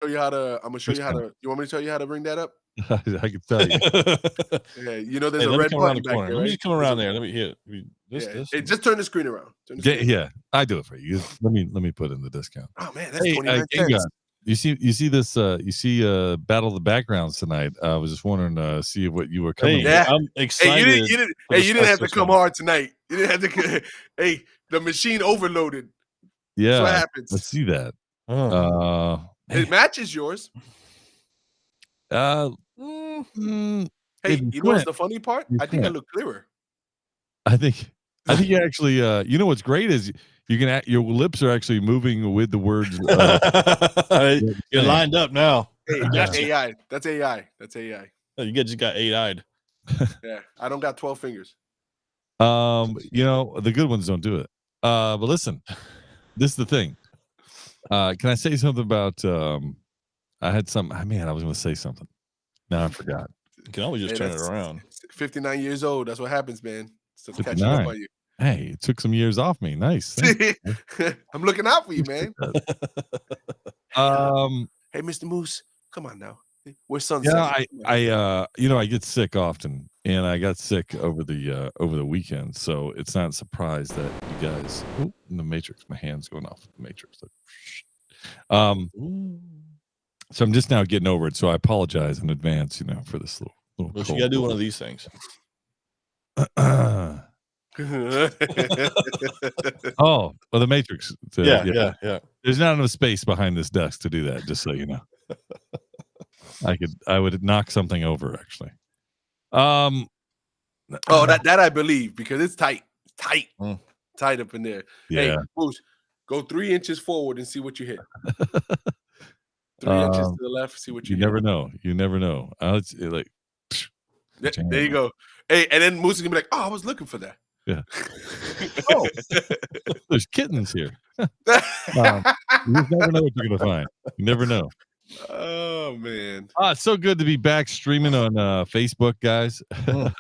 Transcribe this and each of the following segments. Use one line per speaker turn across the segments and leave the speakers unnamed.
show you how to. I'm gonna show you how
Discount.
to. You want me to tell you how to bring that up?
I can tell you.
Yeah, you know, there's
Hey,
a
let me
red
come around
button
the
back
corner.
there,
Let me
right?
just come
There's
around
a-
there. Let me here.
Yeah,
This.
hey, just turn the screen around. Turn the screen around.
Yeah, I do it for you. Let me put in the discount.
Oh man, that's
Hey,
29
Gang
cents.
God, you see this Battle of the Backgrounds tonight. I was just wondering see what you were coming
Hey,
with.
Yeah.
I'm
Hey,
excited.
you didn't have to come hard tonight. You didn't have to. Hey, the machine overloaded. That's what
Yeah,
happens.
let's see that.
It matches yours.
Uh,
Hey, you know what's the funny part? I think I look clearer.
I think you actually. You know what's great is your lips are actually moving with the words.
You're lined up now.
Hey, that's AI. That's AI. That's AI.
You just got 8-eyed.
Yeah, I don't got 12 fingers.
The good ones don't do it. But listen, this is the thing. Can I say something about? I had some. Man, I was going to say something. Now I forgot.
You can always just turn it around.
59 years old. That's what happens, man. So catching up on you.
Hey, it took some years off me. Nice.
I'm looking out for you, man. Hey, Mr. Moose, come on now. We're sunset.
Yeah, I get sick often, and I got sick over the weekend, so it's not a surprise that you guys. Oh, in the Matrix, my hand's going off the Matrix. So I'm just now getting over it. So I apologize in advance, for this little.
But you gotta do one of these things.
Oh, well, the Matrix.
Yeah.
There's not enough space behind this desk to do that. Just so you know, I would knock something over actually.
That I believe because it's tight, tight up in there.
Yeah.
Hey, Moose, go 3 inches forward and see what you hit. 3 inches to the left, see what you hit.
Never know. You never know.
There you go. Hey, and then Moose is gonna be like, "Oh, I was looking for that."
Yeah. There's kittens here. You just never know what you're gonna find. You never know.
Oh man.
It's so good to be back streaming on Facebook, guys.
We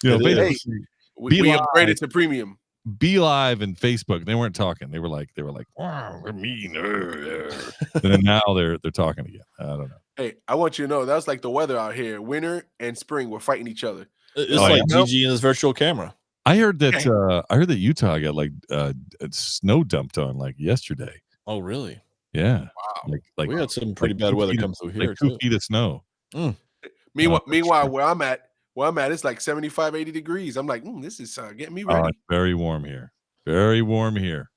upgraded to premium.
Be Live and Facebook. They weren't talking. They were like, wow, we're mean. And then now they're talking again. I don't know.
Hey, I want you to know that was like the weather out here. Winter and spring were fighting each other.
It's like GG and his virtual camera.
I heard that Utah got snow dumped on like yesterday.
Oh, really?
Yeah.
Wow.
Like
we had some pretty bad weather come through here.
2 feet of snow.
Meanwhile, where I'm at, it's like 75, 80 degrees. I'm like, this is getting me ready.
It's very warm here. Very warm here.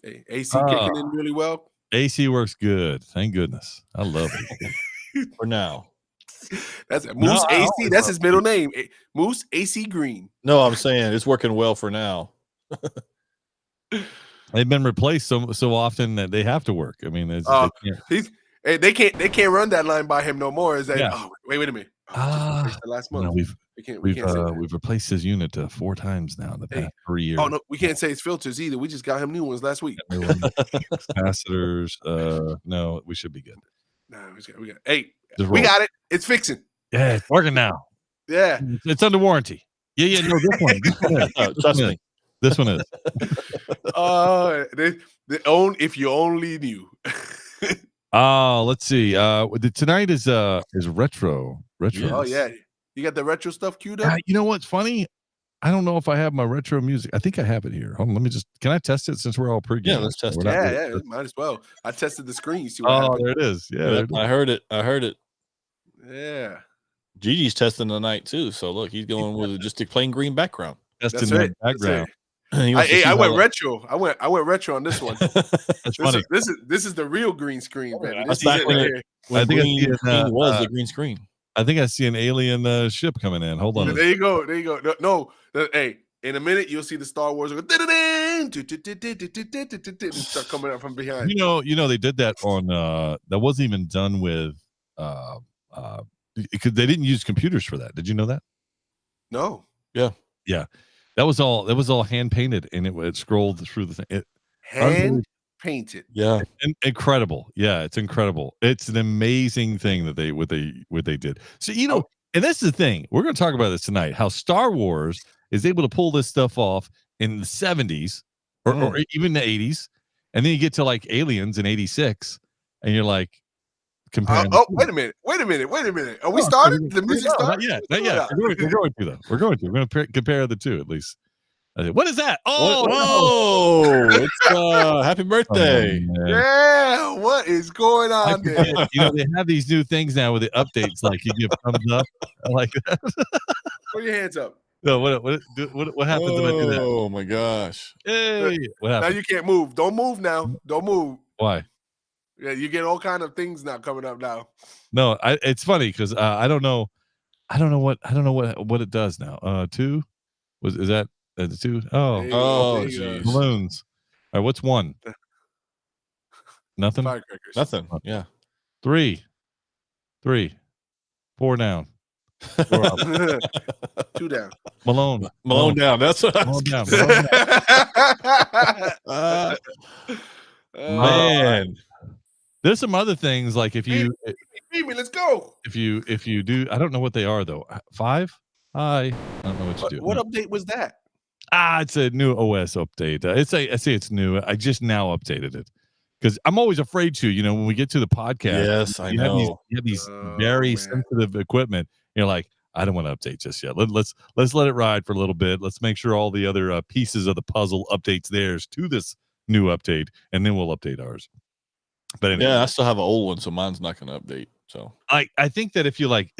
Hey, AC kicking in really well.
AC works good. Thank goodness. I love it.
For now.
That's Moose AC. That's his middle name. Moose AC Green.
No, I'm saying it's working well for now.
They've been replaced so often that they have to work. I mean,
they can't run that line by him no more. Is that? Yeah. Oh, wait a minute. Last month.
No, we've replaced his unit 4 times now in the past 3 years.
Oh no, we can't say it's filters either. We just got him new ones last week.
Capacitors. No, we should be good.
No, we got. Hey, we got it. It's fixing.
Yeah, it's working now.
Yeah,
it's under warranty. Yeah. No, this one.
Trust me.
This one is.
If you only knew.
Let's see. Tonight is retro.
Yes. Oh yeah, you got the retro stuff queued up.
You know what's funny? I don't know if I have my retro music. I think I have it here. Hold on, let me just. Can I test it since we're all pre?
Yeah, let's test it.
Yeah, might as well. I tested the screen. See what happens.
There it is. Yeah,
I heard it.
Yeah.
Gigi's testing tonight too. So look, he's going with just a plain green background.
Testing the background.
I went retro. I went retro on this one.
That's funny.
This is the real green screen, baby.
That's back when I think green was the green screen.
I think I see an alien ship coming in. Hold on.
There you go. No, hey, in a minute you'll see the Star Wars go start coming up from behind.
You know they did that on that wasn't even done with because they didn't use computers for that. Did you know that?
No.
Yeah. That was all hand painted, and it scrolled through the thing.
Hand painted.
Yeah, incredible. Yeah, it's incredible. It's an amazing thing that what they did. So and this is the thing we're going to talk about this tonight. How Star Wars is able to pull this stuff off in the 70s or even the 80s, and then you get to like Aliens in '86, and you're like, comparing.
Wait a minute. Are we started? The music started?
Not yet. We're going to though. We're going to compare the two at least. What is that?
Oh, it's happy birthday.
Yeah, what is going on there?
They have these new things now with the updates, like you give thumbs up, like that.
Put your hands up.
No, what happens when I do that?
Oh my gosh!
Hey, what happened?
Now you can't move. Don't move now. Don't move.
Why?
Yeah, you get all kind of things now coming up now.
No, it's funny because I don't know what it does now. Two is that the two?
Oh, geez.
Balloons. All right, what's one? Nothing.
Firecrackers.
Nothing. Yeah.
Three. 4 down. 4 up.
2 down.
Malone
down. That's what I was
down. Man, there's some other things like if you
let's go.
If you do, I don't know what they are though. 5. I don't know what you do.
What update was that?
It's a new OS update. I say it's new. I just now updated it because I'm always afraid to. When we get to the podcast,
yes, I know
you have these very sensitive equipment. You're like, I don't want to update just yet. Let's let it ride for a little bit. Let's make sure all the other pieces of the puzzle updates theirs to this new update, and then we'll update ours. But anyway,
yeah, I still have an old one, so mine's not going to update. So
I think that if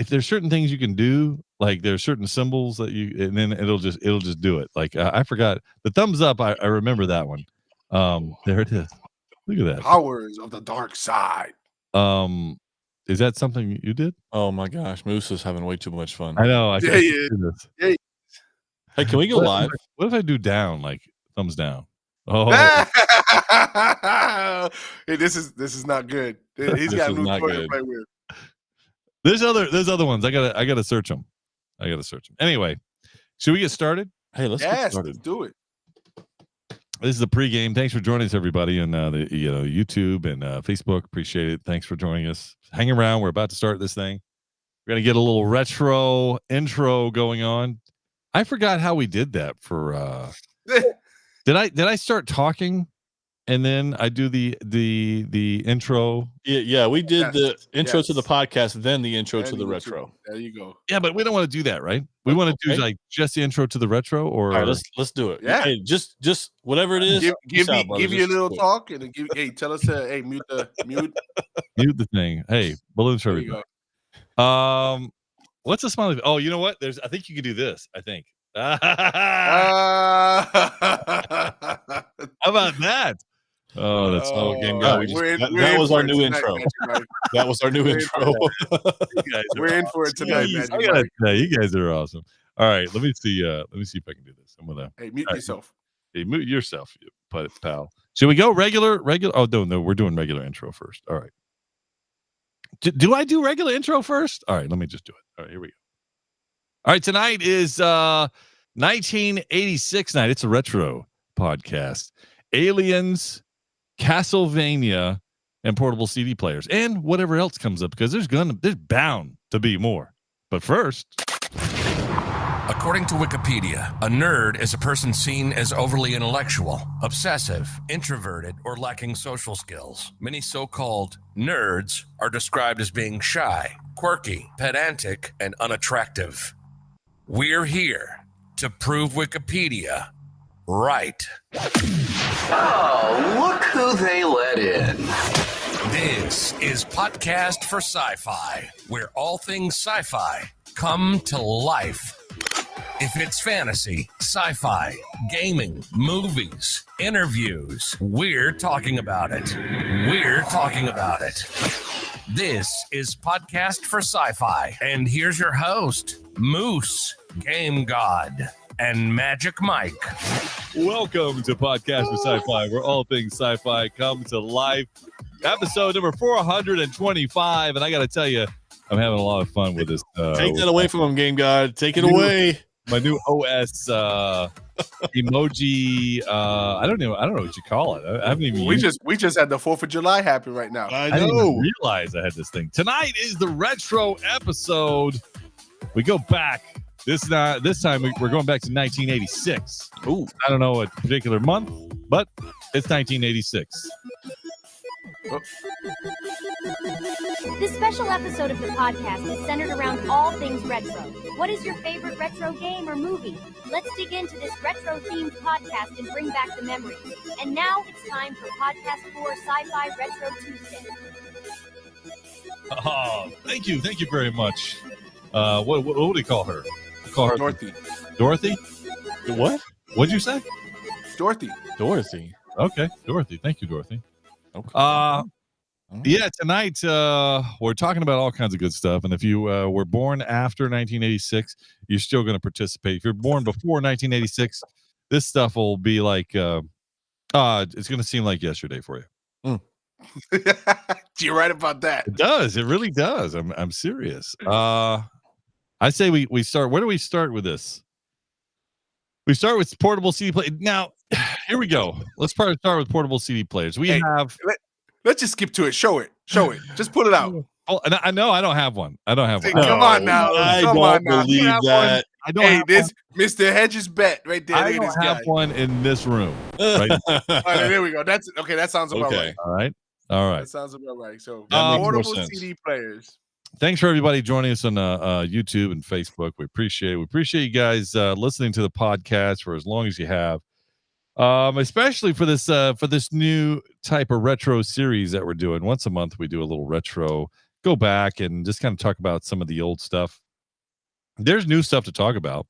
there's certain things you can do, like there's certain symbols that and then it'll just do it. Like I forgot the thumbs up. I remember that one. There it is. Look at that.
Powers of the dark side.
Is that something you did?
Oh my gosh, Moose is having way too much fun.
I know.
Yeah.
Hey, can we go live?
What if I do down, like thumbs down? Oh,
hey, this is not good. He's got a new toy to play with.
There's other ones. I gotta search them. Anyway, should we get started?
Hey, let's get started.
Let's do it.
This is the pregame. Thanks for joining us, everybody, on the YouTube and Facebook. Appreciate it. Thanks for joining us. Hang around. We're about to start this thing. We're gonna get a little retro intro going on. I forgot how we did that for. Did I start talking, and then I do the intro?
Yeah, we did the intro to the podcast, then the intro to the retro.
There you go.
Yeah, but we don't want to do that, right? We want to do like just the intro to the retro, or
all right, let's do it.
Yeah,
hey, just whatever it is.
Give you a little talk, and tell us mute
the thing. Hey, balloons for everybody. What's the smiley? Oh, you know what? I think you can do this. I think. How about that? Oh, that's
game guy. That was our new intro. That was our new intro.
We're in for it tonight, man.
I gotta say, you guys are awesome. All right, let me see if I can do this. I'm gonna
mute yourself.
Hey, mute yourself, you pal. Should we go regular? Oh no, we're doing regular intro first. All right. Do I do regular intro first? All right, let me just do it. All right, here we go. All right, tonight is 1986 night. It's a retro podcast. Aliens, Castlevania, and portable CD players, and whatever else comes up, because there's bound to be more. But first,
according to Wikipedia, a nerd is a person seen as overly intellectual, obsessive, introverted, or lacking social skills. Many so-called nerds are described as being shy, quirky, pedantic, and unattractive. We're here to prove Wikipedia right.
Oh, look who they let in.
This is Podcast for Sci-Fi, where all things sci-fi come to life. If it's fantasy, sci-fi, gaming, movies, interviews, we're talking about it. This is Podcast for Sci-Fi, and here's your host, Moose, Game God, and Magic Mike.
Welcome to Podcast for Sci-Fi, where all things sci-fi come to life. Episode number 425, and I got to tell you, I'm having a lot of fun with this.
Take that away from him, Game God. Take it away.
My new OS emoji. I don't know what you call it. I haven't even.
We just had the 4th of July happen right now.
I didn't even realize I had this thing. Tonight is the retro episode. We go back. This time we're going back to 1986.
Ooh,
I don't know what particular month, but it's 1986.
This special episode of the podcast is centered around all things retro. What is your favorite retro game or movie? Let's dig into this retro-themed podcast and bring back the memories. And now it's time for Podcast 4 Sci-Fi Retro Tuesday.
Oh, thank you very much. What do you call her? Call her
Dorothy.
Dorothy?
What?
What'd you say?
Dorothy.
Dorothy.
Okay, Dorothy. Thank you, Dorothy.
Okay.
Yeah, tonight we're talking about all kinds of good stuff. And if you were born after 1986, you're still going to participate. If you're born before 1986, this stuff will be like it's going to seem like yesterday for you.
You're right about that.
It does. It really does. I'm serious. I say we start. Where do we start with this? We start with portable CD play. Now, here we go. Let's probably start with portable CD players. We have.
Let's just skip to it. Show it. Just put it out.
Oh, and I know I don't have one. I don't have one.
Come on now.
I
Come
don't
on now.
believe
You have
that.
I don't
Hey,
have
this Mr. Hedges bet right there.
one. I
Look at
don't
this
have
guy.
one in this room. Right?
All right, there we go. That's okay. That sounds about
Okay.
right.
All right.
That sounds about right. So
That makes more
portable
sense.
CD players.
Thanks for everybody joining us on YouTube and Facebook. We appreciate it. We appreciate you guys listening to the podcast for as long as you have. Especially for this new type of retro series that we're doing. Once a month we do a little retro, go back and just kind of talk about some of the old stuff. There's new stuff to talk about,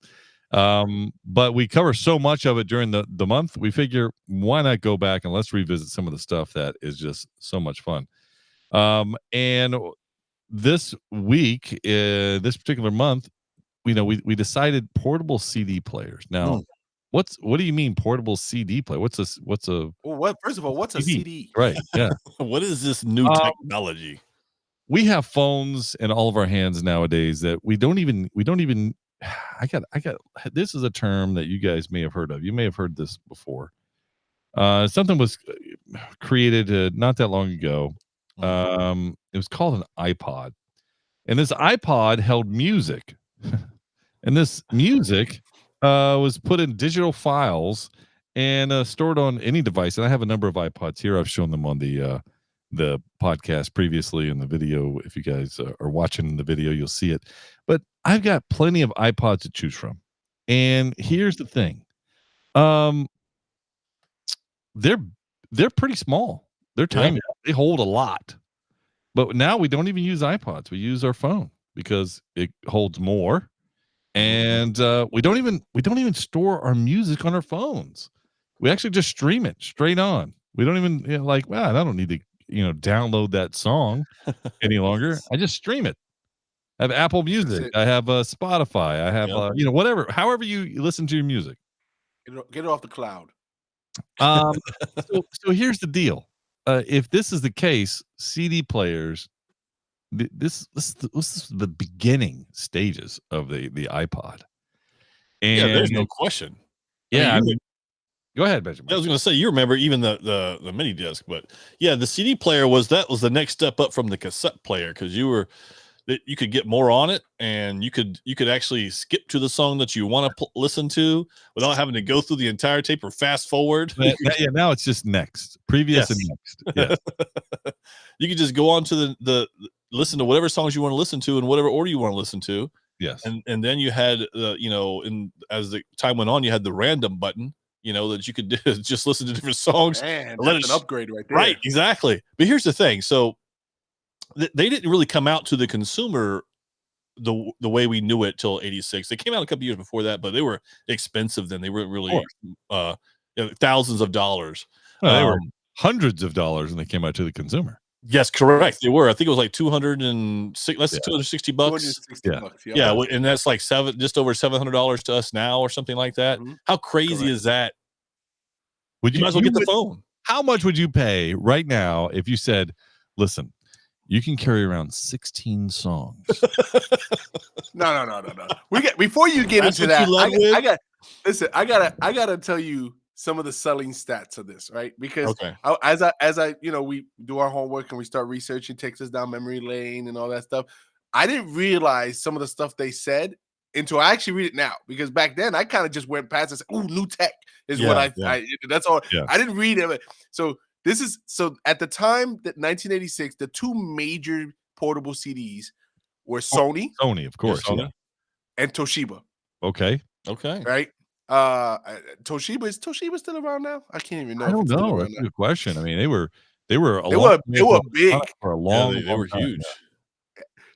but we cover so much of it during the month, we figure why not go back and let's revisit some of the stuff that is just so much fun. And this week, this particular month, we decided portable CD players. Now, what do you mean portable CD player? What's a
Well, what? First of all, what's a CD?
Right? Yeah.
What is this new technology?
We have phones in all of our hands nowadays that we don't even I got this is a term that you guys may have heard of. You may have heard this before. Something was created not that long ago. It was called an iPod, and this iPod held music, and this music was put in digital files and stored on any device. And I have a number of iPods here. I've shown them on the podcast previously in the video. If you guys are watching the video, you'll see it. But I've got plenty of iPods to choose from. And here's the thing. They're pretty small. They're tiny. Yeah. They hold a lot. But now we don't even use iPods. We use our phone because it holds more. And we don't even store our music on our phones. We actually just stream it straight on. We don't even I don't need to download that song any longer. I just stream it. I have Apple Music. I have Spotify. I have whatever. However you listen to your music.
Get it off the cloud.
So here's the deal. If this is the case, CD players. This is the beginning stages of the iPod. And
there's no question.
Yeah, go ahead, Benjamin.
I was going to say, you remember even the mini disc, but yeah, the CD player was the next step up from the cassette player because you could get more on it, and you could actually skip to the song that you want to listen to without having to go through the entire tape or fast forward.
Now it's just next, previous, and next. Yeah,
you could just go on to the listen to whatever songs you want to listen to in whatever order you want to listen to.
Yes,
and then you had as the time went on, you had the random button. That you could just listen to different songs.
Man, that's an upgrade right there.
Right, exactly. But here's the thing. So they didn't really come out to the consumer the way we knew it till 86. They came out a couple years before that, but they were expensive then. They weren't really thousands of dollars.
Well, they were hundreds of dollars when they came out to the consumer.
Yes, correct. They were. I think it was like $260 bucks. Yeah, and that's like just over $700 to us now, or something like that. Mm-hmm. How crazy is that? You might as well get the phone.
How much would you pay right now if you said, "Listen, you can carry around 16 songs"?
No. Before you get into that, I gotta tell you some of the selling stats of this, right? Because as I we do our homework and we start researching, takes us down memory lane and all that stuff. I didn't realize some of the stuff they said until I actually read it now, because back then I kind of just went past and said, "Ooh, new tech is what I that's all." Yeah. I didn't read it. So This is so at the time that 1986, the two major portable CDs were Sony,
of course,
Sony.
and Toshiba.
Okay.
Right. Toshiba still around now? I can't even know.
I don't know. That's a good question. I mean, they were
big
for a long
they were
time.
huge.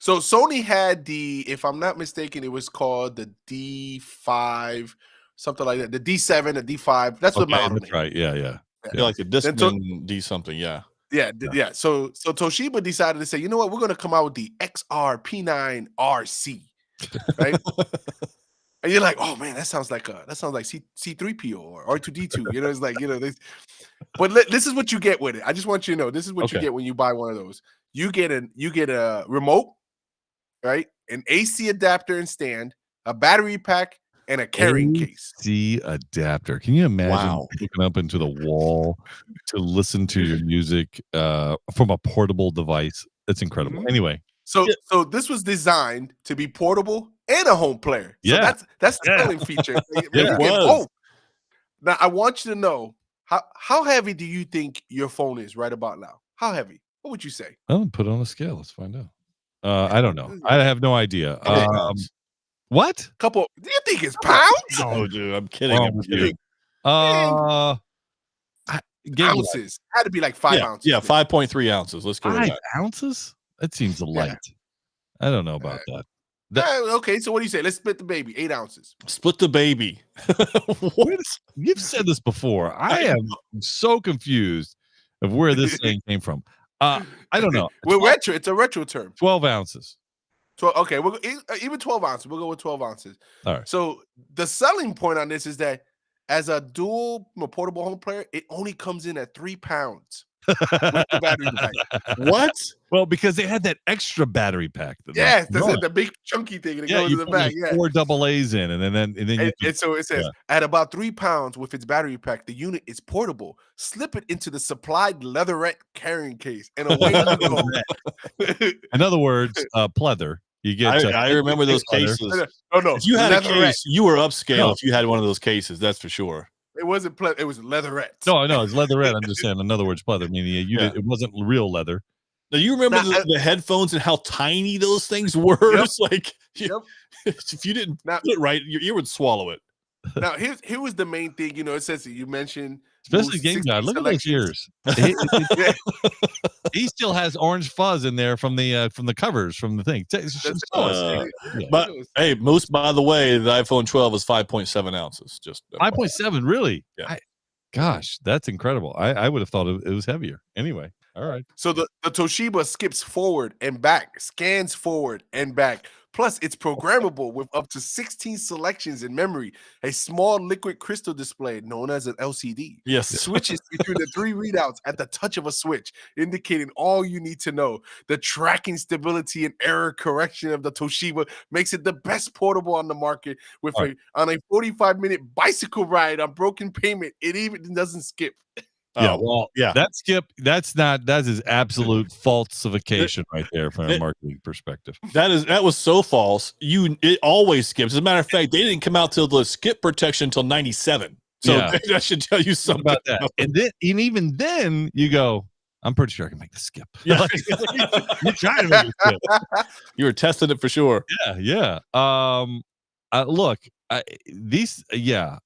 So Sony had if I'm not mistaken, it was called the D5, something like that. The D7, the D5. That's what model.
That's right. Yeah.
Like the Discman D something. Yeah.
So Toshiba decided to say, you know what, we're going to come out with the XR P9 RC, right? And you're like, oh man, that sounds like C3PO or R2D2. You know, it's like, you know, but this is what you get with it. I just want you to know, this is what you get when you buy one of those. You get a remote, right? An AC adapter and stand, a battery pack, and a carrying case.
AC adapter. Can you imagine looking up into the wall to listen to your music from a portable device? It's incredible.
Mm-hmm.
Anyway.
So this was designed to be portable and a home player. So that's the selling feature. You get both. Now I want you to know how heavy do you think your phone is right about now? How heavy? What would you say?
I'll put it on a scale. Let's find out. I don't know. I have no idea. What?
Do you think it's pounds?
No, dude, I'm kidding.
Ounces. Had to be like 5 ounces.
Yeah, 5.3 ounces. Let's go with
5
that.
ounces? That seems light. I don't know about that.
Okay, so what do you say? Let's split the baby. 8 ounces.
Split the baby.
You've said this before. I am so confused of where this thing came from. I don't know.
It's a retro term.
12 ounces.
12. Okay, even 12 ounces. We'll go with 12 ounces.
All right.
So the selling point on this is that as a dual portable home player, it only comes in at 3 pounds. With the battery pack.
What?
Well, because they had that extra battery pack.
Yes, that's the big chunky thing that goes in the back. Yeah,
4 AA's in, and then
so it says at about 3 pounds with its battery pack, the unit is portable. Slip it into the supplied leatherette carrying case, and away you go.
In other words, pleather. You get.
I remember those cases.
No.
If you had a case, you were upscale. If you had one of those cases, that's for sure.
It wasn't it was leatherette.
No, it's leatherette. I'm just saying. In other words, pleather meaning it wasn't real leather.
Now you remember the headphones and how tiny those things were.
Yep.
It's like if you didn't put it right, your ear would swallow it.
Now here was the main thing. You know, it says that you mentioned,
especially Game God. Look at those ears. He still has orange fuzz in there from the covers from the thing.
But hey, by the way, the iPhone 12 is 5.7 ounces. Just
5.7, really?
Yeah.
Gosh, that's incredible. I would have thought it was heavier. Anyway, all right.
So the Toshiba skips forward and back, scans forward and back. Plus, it's programmable with up to 16 selections in memory, a small liquid crystal display known as an LCD.
Yes.
Switches between the 3 readouts at the touch of a switch, indicating all you need to know. The tracking stability and error correction of the Toshiba makes it the best portable on the market. On a 45-minute bicycle ride on broken pavement, it even doesn't skip.
That is absolute falsification right there from a marketing perspective.
That was so false. It always skips. As a matter of fact, they didn't come out till the skip protection until 97. So that should tell you something
about that. And even then you go, I'm pretty sure I can make the skip.
Yeah.
You're trying to make the skip.
You were testing it for sure.
Yeah. Look,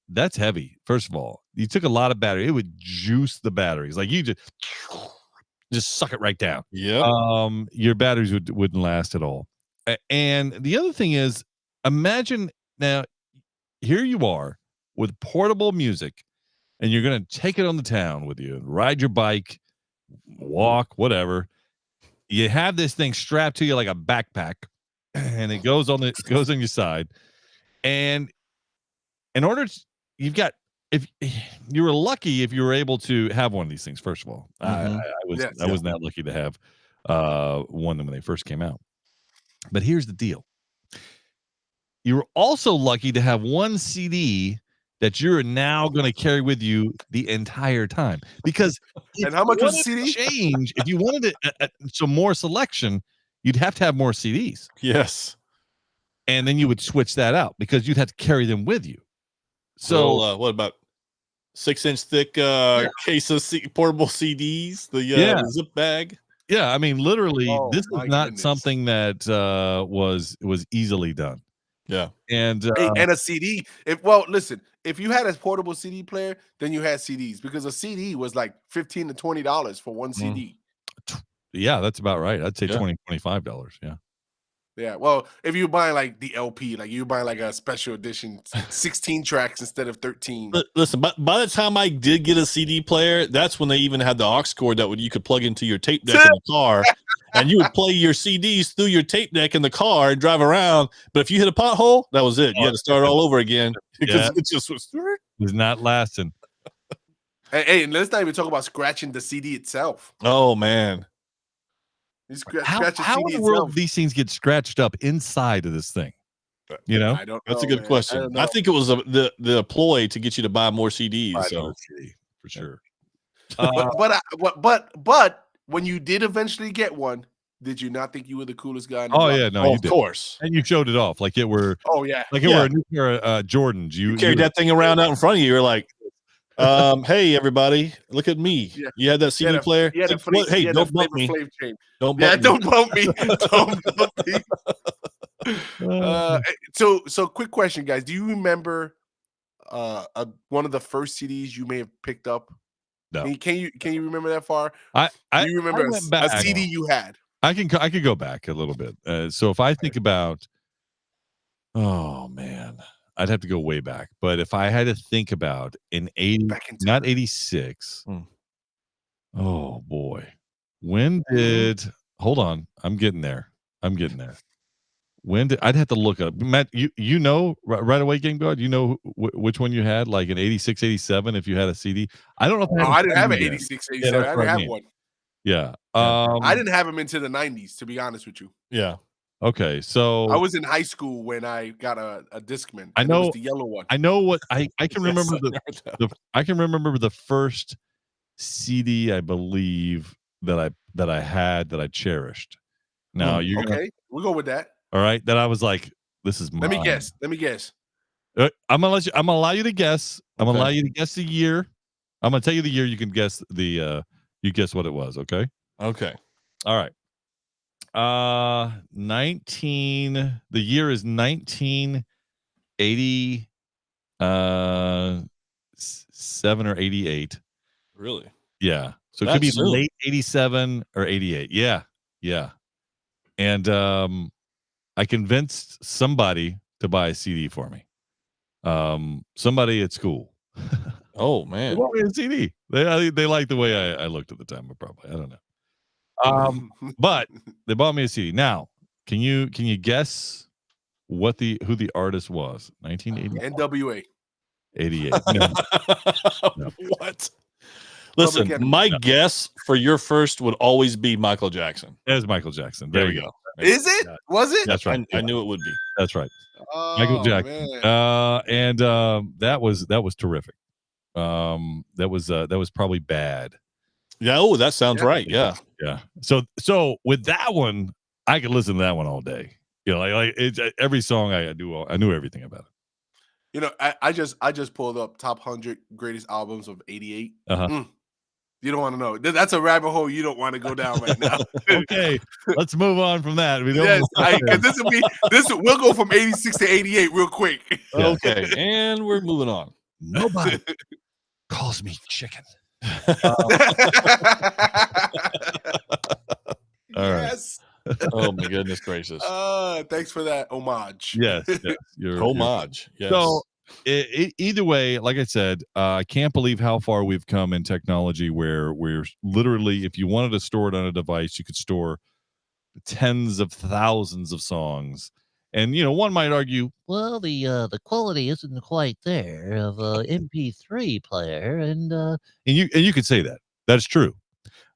that's heavy. First of all, you took a lot of battery. It would juice the batteries. Like you just suck it right down.
Yeah.
Your batteries wouldn't last at all. And the other thing is, imagine now, here you are with portable music, and you're going to take it on the town with you and ride your bike, walk, whatever. You have this thing strapped to you like a backpack, and it goes on your side. And in order to, if you were lucky if you were able to have one of these things, first of all, I wasn't that lucky to have one when they first came out. But here's the deal. You were also lucky to have one CD that you're now going to carry with you the entire time. Because
and how much was the CD?
If you wanted some more selection, you'd have to have more CDs.
Yes.
And then you would switch that out because you'd have to carry them with you. So
what about 6-inch thick case of portable CDs, the zip bag.
Yeah, I mean, literally, this is not
goodness.
something that was easily done.
Yeah,
and
a CD. Listen, if you had a portable CD player, then you had CDs because a CD was like $15 to $20 for one CD.
Yeah, that's about right. I'd say $20, $25. Yeah.
Yeah, well, if you buy like the LP, like you buy like a special edition, 16 tracks instead of 13.
Listen, by the time I did get a CD player, that's when they even had the aux cord that you could plug into your tape deck in the car, and you would play your CDs through your tape deck in the car and drive around. But if you hit a pothole, that was it. You had to start all over again because it just was
not lasting.
Hey, and let's not even talk about scratching the CD itself.
Oh man.
How in the world do these things get scratched up inside of this thing? You know,
I don't know,
that's a good question. I think it was the ploy to get you to buy more CDs.
For sure.
But when you did eventually get one, did you not think you were the coolest guy?
Oh yeah, no,
of course.
And you showed it off like it were.
Oh yeah,
like it were a new pair of Jordans.
You carried that thing around out in front of you. You're like, hey everybody, look at me. Yeah. You had that CD player. Hey, don't bump me. Don't
bump me. Don't bump me. So quick question, guys. Do you remember one of the first CDs you may have picked up?
No.
Can you remember that far?
Do
you remember a CD you had?
I could go back a little bit. So if I think about, oh man, I'd have to go way back. But if I had to think about in 80, not 86. Oh boy. When did, hold on. I'm getting there. When did, I'd have to look up. Matt, you know right away, Game God, you know which one you had, like in 86, 87, if you had a CD. I don't know if
I didn't have an 86, 87. I didn't have one.
Yeah.
I didn't have them into the 90s, to be honest with you.
Yeah.
Okay, so
I was in high school when I got a Discman.
I know
it was the yellow one.
I know what I can remember I can remember the first CD I believe that I cherished. Now you're
okay. We'll go with that.
All right, that I was like, this is mine.
Let me guess.
I'm gonna allow you to guess. I'm gonna allow you to guess the year. I'm gonna tell you the year. You can guess you guess what it was. Okay. All right. 19. The year is 1987 or 88.
Really?
Yeah. So it could be late 87 or 88. Yeah. And I convinced somebody to buy a CD for me. Somebody at school.
Oh man.
They bought me a CD. They liked the way I looked at the time, but probably I don't know. But they bought me a CD. Now, can you guess who the artist was? 1980
NWA.
88. No.
What? Listen, my guess for your first would always be Michael Jackson.
It was Michael Jackson.
There we go.
Is it? Was it?
That's right.
I knew it would be.
That's right.
Oh,
Michael Jackson.
Man.
That was terrific. That was probably Bad.
Yeah. Oh, that sounds right. Yeah.
Yeah. So with that one, I could listen to that one all day. You know, like it's every song I knew everything about it.
You know, I just pulled up top 100 greatest albums of 88. You don't want to know. That's a rabbit hole you don't want to go down right now.
Okay, let's move on from that. We don't.
Yes, we'll go from 86 to 88 real quick.
Yeah. Okay, and we're moving on.
Nobody calls me chicken.
Yes.
Oh my goodness gracious.
Thanks for that homage.
Yes.
Homage. Yes.
So either way, like I said, I can't believe how far we've come in technology where we're literally, if you wanted to store it on a device, you could store tens of thousands of songs. And, you know, one might argue,
well, the quality isn't quite there of a MP3 player. And
you could say that. That's true.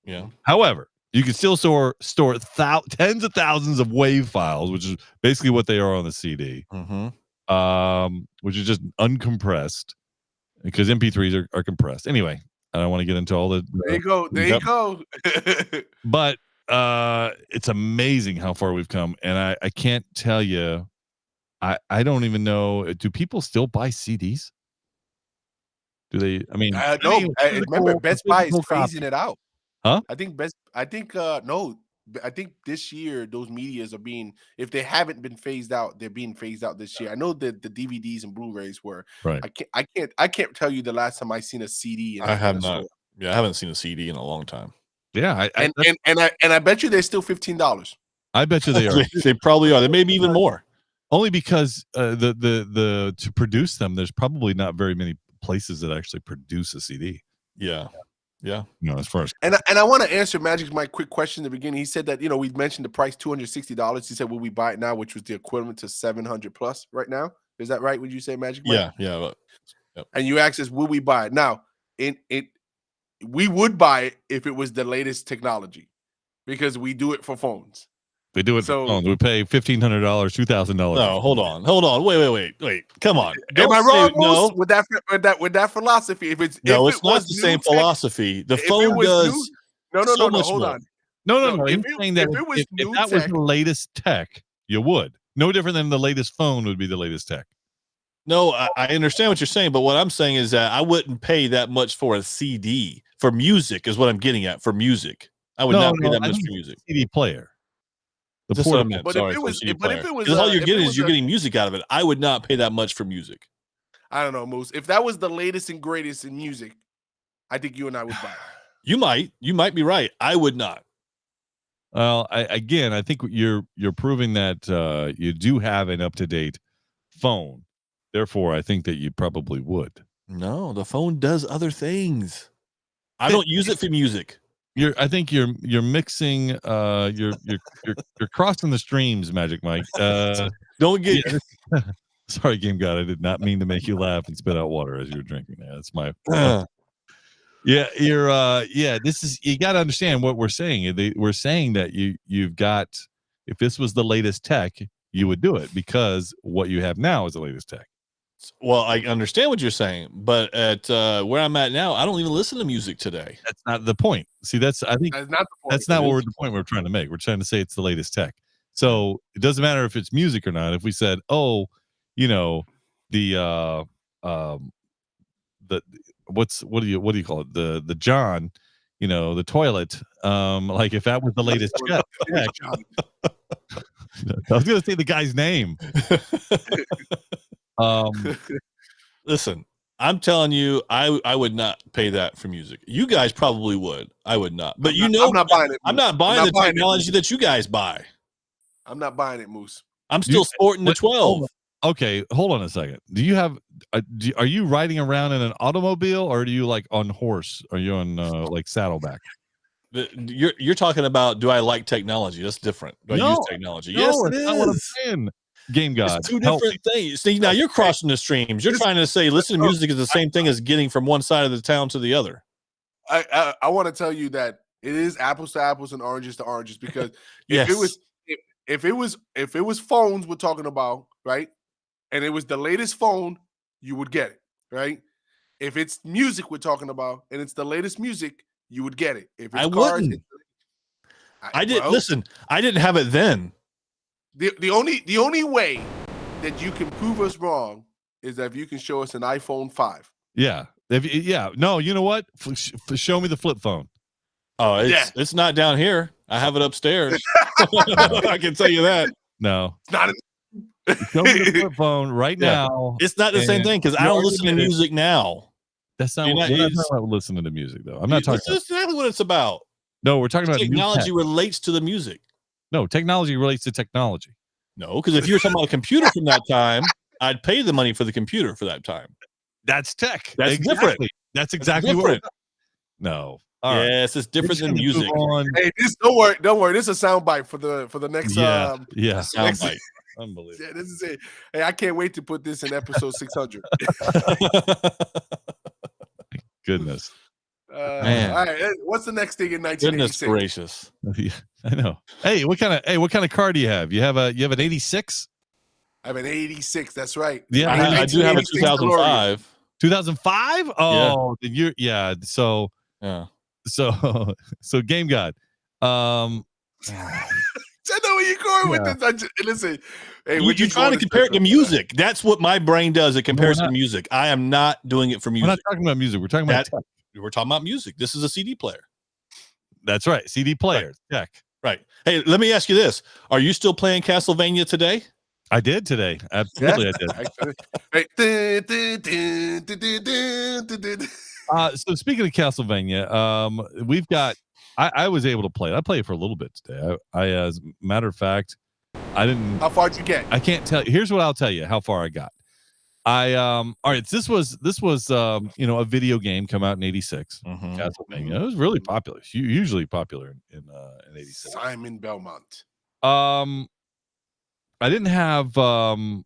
Yeah.
However, you can still store tens of thousands of WAV files, which is basically what they are on the CD. Which is just uncompressed because MP3s are compressed. Anyway, I don't want to get into all the.
There you go.
But it's amazing how far we've come, and I can't tell you. I don't even know. Do people still buy CDs? Do they? I mean,
no. Remember, Best Buy is phasing it out.
Huh?
I think no. I think this year those medias are being, if they haven't been phased out, they're being phased out this year. I know that the DVDs and Blu-rays were.
Right.
I can't tell you the last time I seen a CD.
I have not. Store. Yeah, I haven't seen a CD in a long time.
Yeah,
and I bet you they're still $15.
I bet you they are.
They probably are. They may be even more.
Only because the to produce them, there's probably not very many places that actually produce a CD.
Yeah. Yeah.
You know, as far as
and I want to answer Magic's my quick question in the beginning. He said that, you know, we mentioned the price $260. He said, will we buy it now, which was the equivalent to $700 plus right now? Is that right? Would you say, Magic?
Yeah, yeah.
Yep. And you asked us, will we buy it now? We would buy it if it was the latest technology, because we do it for phones.
They do it for phones. We pay $1,500, $2,000.
No, hold on. Wait. Come on.
Am I wrong? No, with that philosophy. If it's
no, it's not the same philosophy. The phone does.
No. Hold on.
No. If that was the latest tech, you would. No different than the latest phone would be the latest tech.
No, I understand what you're saying, but what I'm saying is that I wouldn't pay that much for a CD. For music is what I'm getting at. For music, I would not pay that much for music.
CD player.
That's what I meant. Sorry, if it was, all you're getting is you're getting music out of it. I would not pay that much for music.
I don't know, Moose. If that was the latest and greatest in music, I think you and I would buy it.
You might be right. I would not.
Well, I think you're proving that you do have an up-to-date phone. Therefore, I think that you probably would.
No, the phone does other things. I don't use it for music.
I think you're mixing. You're crossing the streams, Magic Mike.
Don't get.
Yeah. Sorry, Game God. I did not mean to make you laugh and spit out water as you were drinking. That's my. Yeah, this is, you got to understand what we're saying. We're saying that you've got, if this was the latest tech, you would do it, because what you have now is the latest tech.
Well, I understand what you're saying, but at where I'm at now, I don't even listen to music today.
That's not the point. See, that's not the point we're trying to make. We're trying to say it's the latest tech. So it doesn't matter if it's music or not. If we said, what do you call it? The John, the toilet. Like if that was the latest tech. I was going to say the guy's name.
Listen, I'm telling you, I would not pay that for music. You guys probably would. I would not. But I'm not buying it. I'm not buying the technology that you guys buy.
I'm not buying it, Moose.
I'm still sporting the 12.
Okay, hold on a second. Do you have? Are you riding around in an automobile, or do you like on horse? Are you on like saddleback?
You're talking about, do I like technology? That's different. Do I use technology? Yes, it is.
Not what I'm saying. Game God.
It's two different things. See, now you're crossing the streams. You're trying to say listening to music is the same thing as getting from one side of the town to the other.
I want to tell you that it is apples to apples and oranges to oranges, because if it was phones we're talking about, right? And it was the latest phone, you would get it, right? If it's music we're talking about and it's the latest music, you would get it. If it's
wouldn't. I didn't listen. I didn't have it then.
The only way that you can prove us wrong is that if you can show us an iPhone 5.
Yeah. No, you know what? Show me the flip phone.
Oh, it's not down here. I have it upstairs. I can tell you that.
No.
It's not.
Show me the flip phone right now.
It's not the same thing, because I don't listen to music now.
That's not what I'm listening to music, though. I'm not talking.
That's exactly what it's about.
No, we're talking about
technology relates to the music.
No, technology relates to technology.
No, because if you're talking about a computer from that time, I'd pay the money for the computer for that time.
That's tech.
That's different.
That's exactly
different.
No.
Yes, it's different than music.
Hey, don't worry. This is a soundbite for the next.
Soundbite. Unbelievable.
Yeah, this is it. Hey, I can't wait to put this in episode 600.
Goodness.
Man. All right. What's the next thing in 1986?
Goodness gracious.
Yeah, I know. Hey, what kind of car do you have? You have an 86?
I have an 86. That's right.
Yeah,
I do have a 2005.
2005? Oh,
yeah.
So Game God.
I know where you're going with this. Listen, hey,
you're trying to compare it to music. That's what my brain does. It compares to music. I am not doing it for music.
We're not talking about music. We're talking about tech.
We're talking about music. This is a CD player.
That's right. CD player.
Right. Tech. Right. Hey, let me ask you this. Are you still playing Castlevania today?
I did today. Absolutely, I did. So speaking of Castlevania, we've got. I was able to play it. I played it for a little bit today. As a matter of fact, I didn't.
How far did you get?
I can't tell you. Here's what I'll tell you. How far I got. All right. This was a video game come out in '86. Castlevania. It was really popular. Usually popular in '86.
Simon Belmont.
I didn't have. I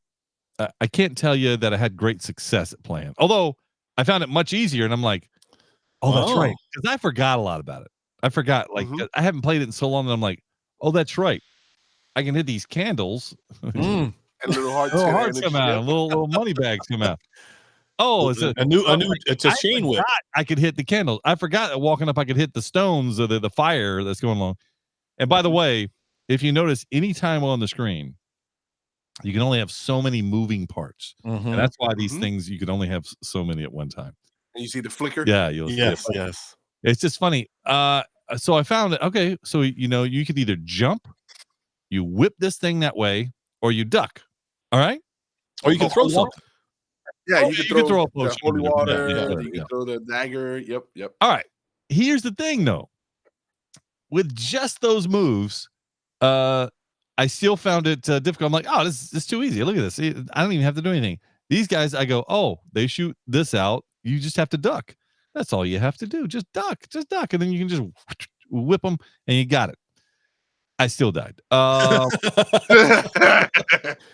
can't tell you that I had great success at playing. Although I found it much easier, and I'm like, oh, that's right, because I forgot a lot about it. I forgot, like I haven't played it in so long that I'm like, oh, that's right. I can hit these candles.
And little hearts
come out. Little money bags come out. Oh, it's
it's a chain whip.
I could hit the candles. I forgot that walking up, I could hit the stones or the fire that's going along. And by the way, if you notice, anytime on the screen, you can only have so many moving parts, and that's why these things you can only have so many at one time.
And you see the flicker.
Yeah,
yes.
It's just funny. So I found it. Okay, so you could either jump, you whip this thing that way, or you duck. All right,
or you can throw something.
Yeah, you can throw
the
holy water. You can throw the dagger. Yep.
All right. Here's the thing, though. With just those moves, I still found it difficult. I'm like, oh, this is too easy. Look at this. I don't even have to do anything. These guys, I go, oh, they shoot this out. You just have to duck. That's all you have to do. Just duck. And then you can just whip them, and you got it. I still died.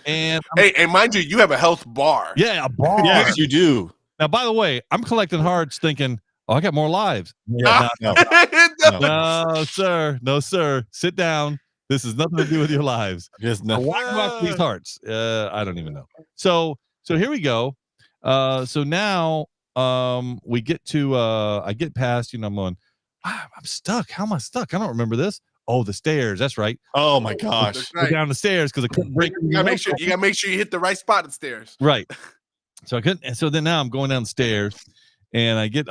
And
mind you, you have a health bar.
Yeah, a bar.
Yes, you do.
Now, by the way, I'm collecting hearts thinking, oh, I got more lives.
Yeah,
No, sir. No, sir. Sit down. This has nothing to do with your lives.
Just no.
Why do these hearts? I don't even know. So here we go. So now we get to I get past, I'm going, I'm stuck. How am I stuck? I don't remember this. Oh, the stairs. That's right.
Oh my gosh.
Go down the stairs because I couldn't break.
You gotta make sure you hit the right spot at the stairs.
Right. So I couldn't. And so then now I'm going down the stairs, and I get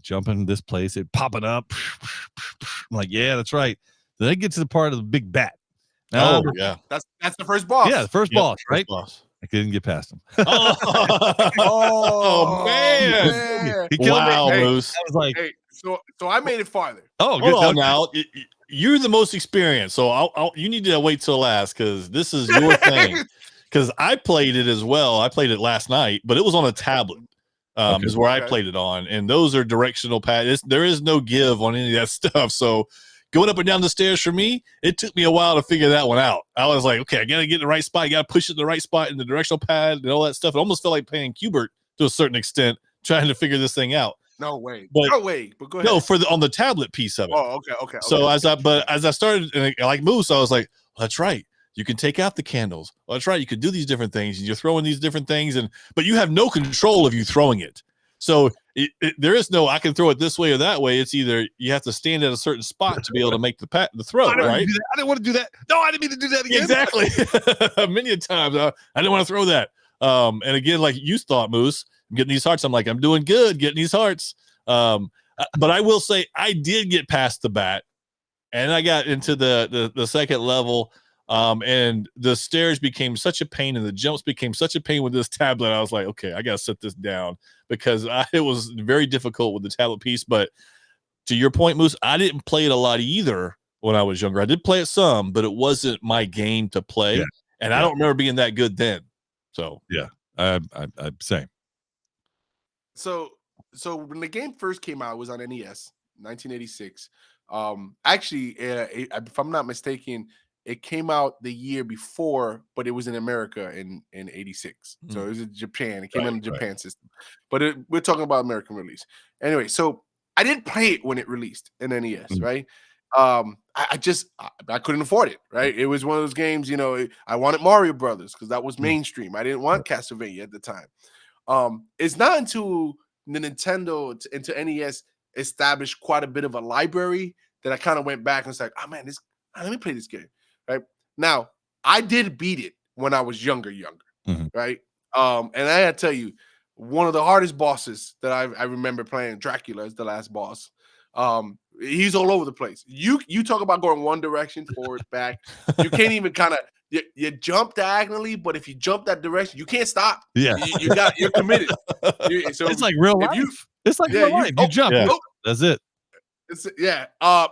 jumping this place, it popping up. I'm like, yeah, that's right. Then I get to the part of the big bat.
Now, yeah.
That's the first boss.
Yeah, the first boss, right?
Boss.
I couldn't get past him.
Oh man.
He killed me.
Moose.
I was like,
so I made it farther.
Oh, good. Hold on now. You're the most experienced, so you need to wait till last because this is your thing. Because I played it as well. I played it last night, but it was on a tablet. Is where I played it on, and those are directional pads. There is no give on any of that stuff. So going up and down the stairs for me, it took me a while to figure that one out. I was like, okay, I got to get in the right spot. You got to push it in the right spot in the directional pad and all that stuff. It almost felt like playing Qbert to a certain extent, trying to figure this thing out.
No way. But go ahead.
No, on the tablet piece of it.
Oh, okay.
So as I started, and like Moose, I was like, well, that's right. You can take out the candles. Well, that's right. You could do these different things. And you're throwing these different things, but you have no control of you throwing it. So there is no, I can throw it this way or that way. It's either you have to stand at a certain spot to be able to make the throw, right?
I didn't want to do that. No, I didn't mean to do that again.
Exactly. Many times I didn't want to throw that. And again, like you thought, Moose, I'm getting these hearts. I'm like, I'm doing good getting these hearts. But I will say I did get past the bat, and I got into the second level. And the stairs became such a pain, and the jumps became such a pain with this tablet. I was like, okay, I got to set this down because it was very difficult with the tablet piece. But to your point, Moose, I didn't play it a lot either when I was younger. I did play it some, but it wasn't my game to play. Yeah. And I don't remember being that good then. So,
yeah, I'm same.
So when the game first came out, it was on NES, 1986. Actually, if I'm not mistaken, it came out the year before, but it was in America in 86. So it was in Japan. It came in the Japan system. But we're talking about American release. Anyway, so I didn't play it when it released in NES, right? I couldn't afford it, right? It was one of those games, I wanted Mario Brothers because that was mainstream. I didn't want Castlevania at the time. It's not until the Nintendo into NES established quite a bit of a library that I kind of went back and was like, oh man, let me play this game. right? Now, I did beat it when I was younger, right? And I gotta tell you, one of the hardest bosses that I remember playing, Dracula, is the last boss. He's all over the place. You talk about going one direction, forward, back. You can't even kind of you jump diagonally, but if you jump that direction, you can't stop.
Yeah,
you're committed.
So it's like real life. It's like real life. You jump. Yeah. That's it.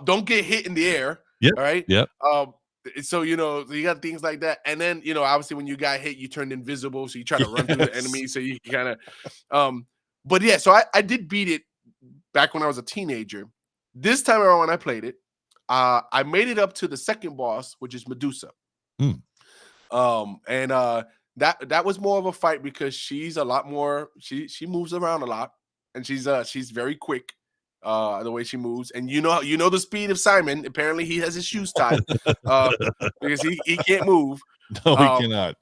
Don't get hit in the air.
Yeah.
All right.
Yep.
So you got things like that, and then obviously when you got hit, you turned invisible, so you try to run through the enemy, so you kind of but yeah, so I did beat it back when I was a teenager. This time around when I played it, I made it up to the second boss, which is Medusa. And that was more of a fight because she's a lot more, she moves around a lot, and she's very quick. The way she moves, and the speed of Simon. Apparently, he has his shoes tied because he can't move.
No, he cannot.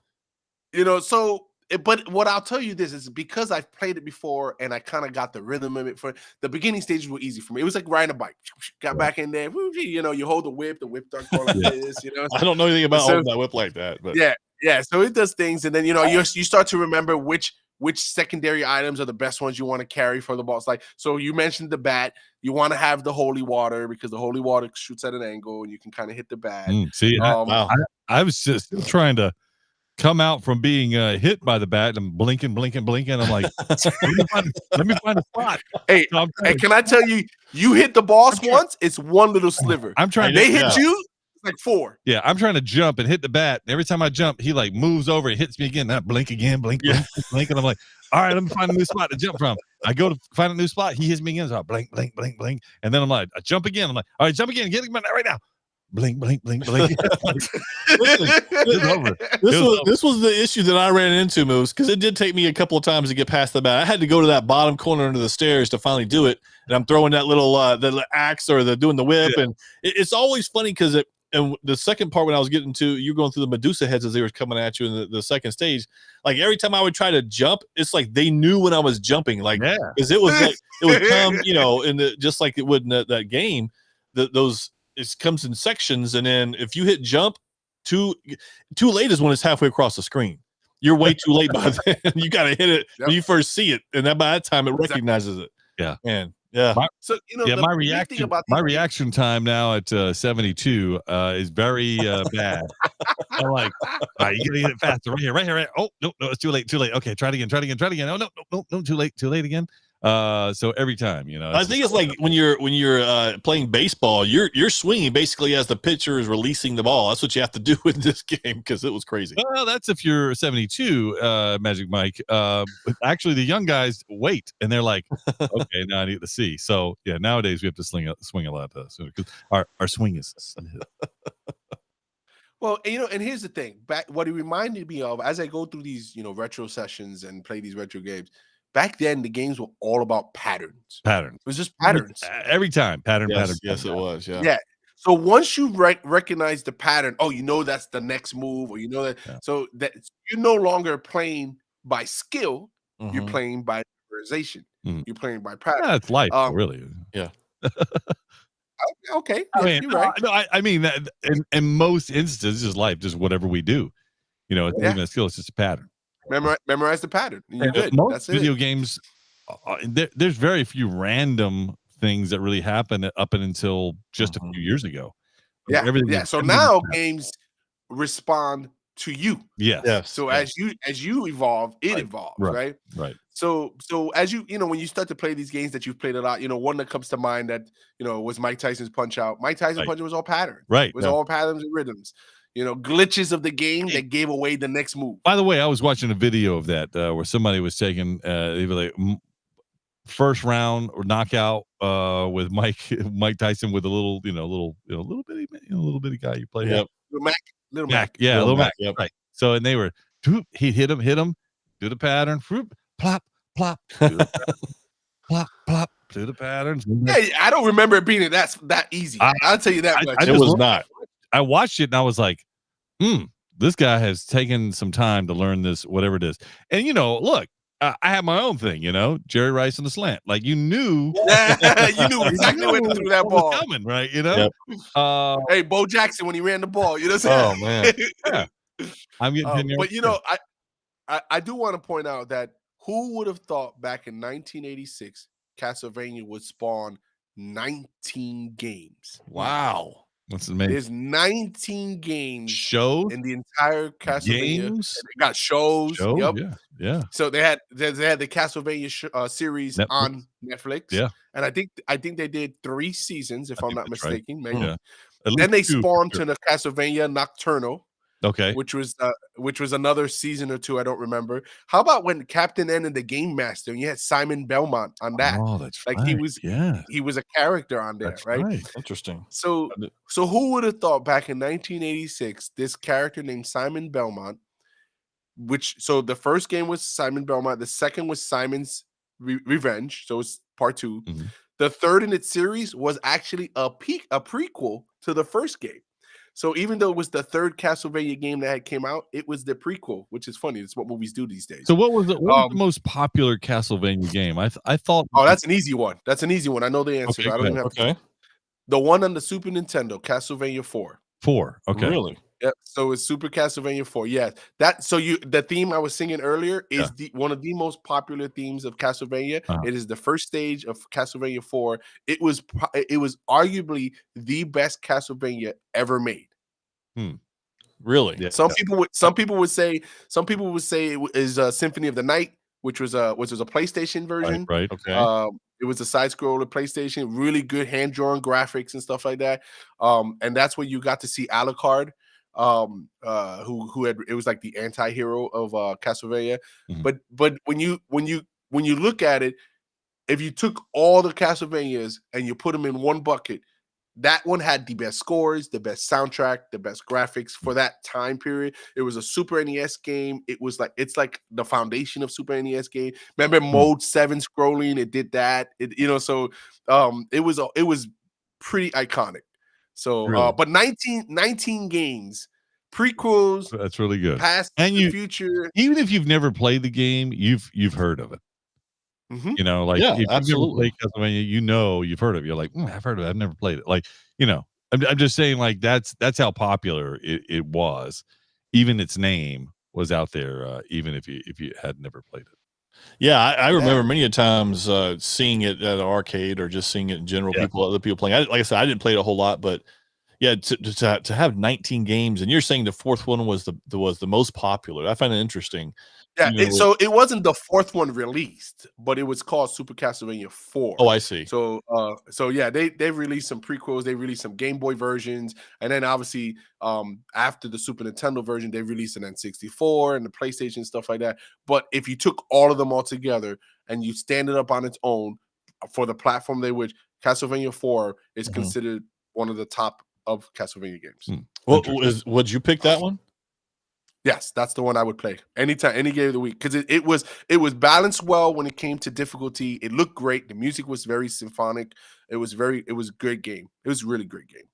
But what I'll tell you this is because I've played it before and I kind of got the rhythm of it. For the beginning stages were easy for me. It was like riding a bike. Got back in there. You hold the whip starts going like this.
I don't know anything about holding that whip like that, but
yeah. So it does things, and then you start to remember which secondary items are the best ones you want to carry for the boss. Like, so you mentioned the bat. You want to have the holy water because the holy water shoots at an angle and you can kind of hit the bat.
See, I was just trying to come out from being hit by the bat and blinking. I'm like, let me find a spot.
Hey, can I tell you, you hit the boss once, it's one little sliver.
I'm trying.
They hit you. Like 4.
Yeah, I'm trying to jump and hit the bat. Every time I jump, he like moves over and hits me again. I blink again, blink, and I'm like, all right, let me find a new spot to jump from. I go to find a new spot. He hits me again. So I blink, and then I'm like, I jump again. I'm like, all right, jump again. Get him right now. Blink. Listen,
this was the issue that I ran into, Moose, because it did take me a couple of times to get past the bat. I had to go to that bottom corner under the stairs to finally do it, and I'm throwing that little the axe or doing the whip, and it's always funny because and the second part when I was getting to, you're going through the Medusa heads as they were coming at you in the second stage. Like every time I would try to jump, it's like they knew when I was jumping. Like, because it was like it would come, just like it would in that game. It comes in sections, and then if you hit jump, too late is when it's halfway across the screen. You're way too late by then. You got to hit it when you first see it, and by that time it recognizes it.
Yeah,
man. Yeah.
My reaction time now at 72 is very bad. I'm like, all right, you gotta get it faster. Right here. Oh, no, it's too late. Okay, try it again. Oh, no, too late again. So every time,
I think it's like when you're playing baseball, you're swinging basically as the pitcher is releasing the ball. That's what you have to do in this game because it was crazy.
Well, that's if you're 72, Magic Mike. Actually, the young guys wait and they're like, okay, now I need to see. So yeah, nowadays we have to swing a lot sooner because our swing is.
Well, and here's the thing. What it reminded me of as I go through these, retro sessions and play these retro games. Back then, the games were all about patterns.
It
was just patterns
every time. Pattern.
Yes, it was. Yeah.
Yeah. So once you recognize the pattern, that's the next move, or that. Yeah. So that you're no longer playing by skill. Mm-hmm. You're playing by memorization. Mm-hmm. You're playing by pattern.
Yeah, it's life, really.
Yeah.
Okay.
I mean,
you're right.
No, I mean that in most instances, it's life, just whatever we do. It's not even a skill; it's just a pattern.
Memorize the pattern. You're good.
Most
That's
video games, there's very few random things that really happen up until just a few years ago.
Yeah. So now games respond to you.
Yes.
So as you evolve, it evolves, right?
Right.
So as you when you start to play these games that you've played a lot, one that comes to mind that was Mike Tyson's Punch Out. Mike Tyson Punch Out was all patterns.
Right.
It was all patterns and rhythms. Glitches of the game that gave away the next move.
By the way, I was watching a video of that where somebody was taking they were like first round or knockout with Mike Tyson with a little bitty guy you play.
Yep.
Little Mac.
Yeah, little Mac.
Yep.
Right. So and they were he hit him, do the pattern, plop, plop, do the pattern, plop, plop, do the patterns.
Hey, I don't remember it being that easy. I'll tell you that much.
It was not.
I watched it and I was like, this guy has taken some time to learn this, whatever it is. And look, I have my own thing, Jerry Rice in the slant. Like you knew
exactly when threw that ball
was coming, right?
Yep.
Hey, Bo Jackson when he ran the ball, you know what I'm saying?
Oh man.
Yeah. I'm getting
but I do want to point out that who would have thought back in 1986 Castlevania would spawn 19 games?
Wow.
That's amazing.
There's 19 games
shows
in the entire Castlevania.
games.
They got shows. Yep.
Yeah.
So they had the Castlevania series
Netflix.
on Netflix.
Yeah.
And I think they did 3 seasons, if I'm not mistaken.
Right.
Maybe.
Yeah.
Then they spawned to the Castlevania Nocturnal.
Okay.
Which was another season or 2. I don't remember. How about when Captain N and the Game Master, and you had Simon Belmont on that?
Oh, that's
like
right.
he was a character on there,
That's
right?
Interesting.
So who would have thought back in 1986 this character named Simon Belmont, so the first game was Simon Belmont, the second was Simon's Revenge, so it's part 2.
Mm-hmm.
The third in its series was actually a prequel to the first game. So even though it was the third Castlevania game that came out, it was the prequel, which is funny. It's what movies do these days.
So what was the most popular Castlevania game? I thought.
Oh, that's an easy one. I know the answer.
Okay,
I don't even have to. The one on the Super Nintendo, Castlevania 4.
4. Okay.
Really?
Yep. So it's Super Castlevania 4. Yeah. The theme I was singing earlier is one of the most popular themes of Castlevania. It is the first stage of Castlevania 4. It was arguably the best Castlevania ever made.
Really?
Yeah. Some people would say it is Symphony of the Night, which was a PlayStation version.
Right. Okay.
It was a side scroller PlayStation, really good hand drawn graphics and stuff like that. And that's where you got to see Alucard, who had, it was like the anti-hero of Castlevania. Mm-hmm. But when you look at it, if you took all the Castlevanias and you put them in one bucket, that one had the best scores, the best soundtrack, the best graphics for that time period. It was a Super NES game. It's like the foundation of Super NES game. Remember Mode 7 scrolling? It did that. So it was pretty iconic. So
really?
But 19 games, prequels.
That's really good.
Past and future.
Even if you've never played the game, you've heard of it.
Mm-hmm.
If you've
absolutely.
never played Castlevania, you've heard of it. You're like, I've heard of it. I've never played it. I'm just saying, like, that's how popular it was. Even its name was out there, even if you had never played it.
Yeah, I remember many times seeing it at an arcade or just seeing it in general. Other people playing. Like I said, I didn't play it a whole lot, but yeah, to have 19 games, and you're saying the fourth one was the most popular. I find it interesting.
Yeah, so it wasn't the fourth one released, but it was called Super Castlevania 4.
Oh, I see.
So yeah, they released some prequels, they released some Game Boy versions, and then obviously after the Super Nintendo version, they released an N64 and the PlayStation, stuff like that. But if you took all of them all together and you stand it up on its own for the platform Castlevania 4 is considered one of the top of Castlevania games.
Would you pick that one?
Yes, that's the one I would play anytime, any game of the week, because it was balanced well when it came to difficulty. It looked great. The music was very symphonic. It was a great game. It was a really great game.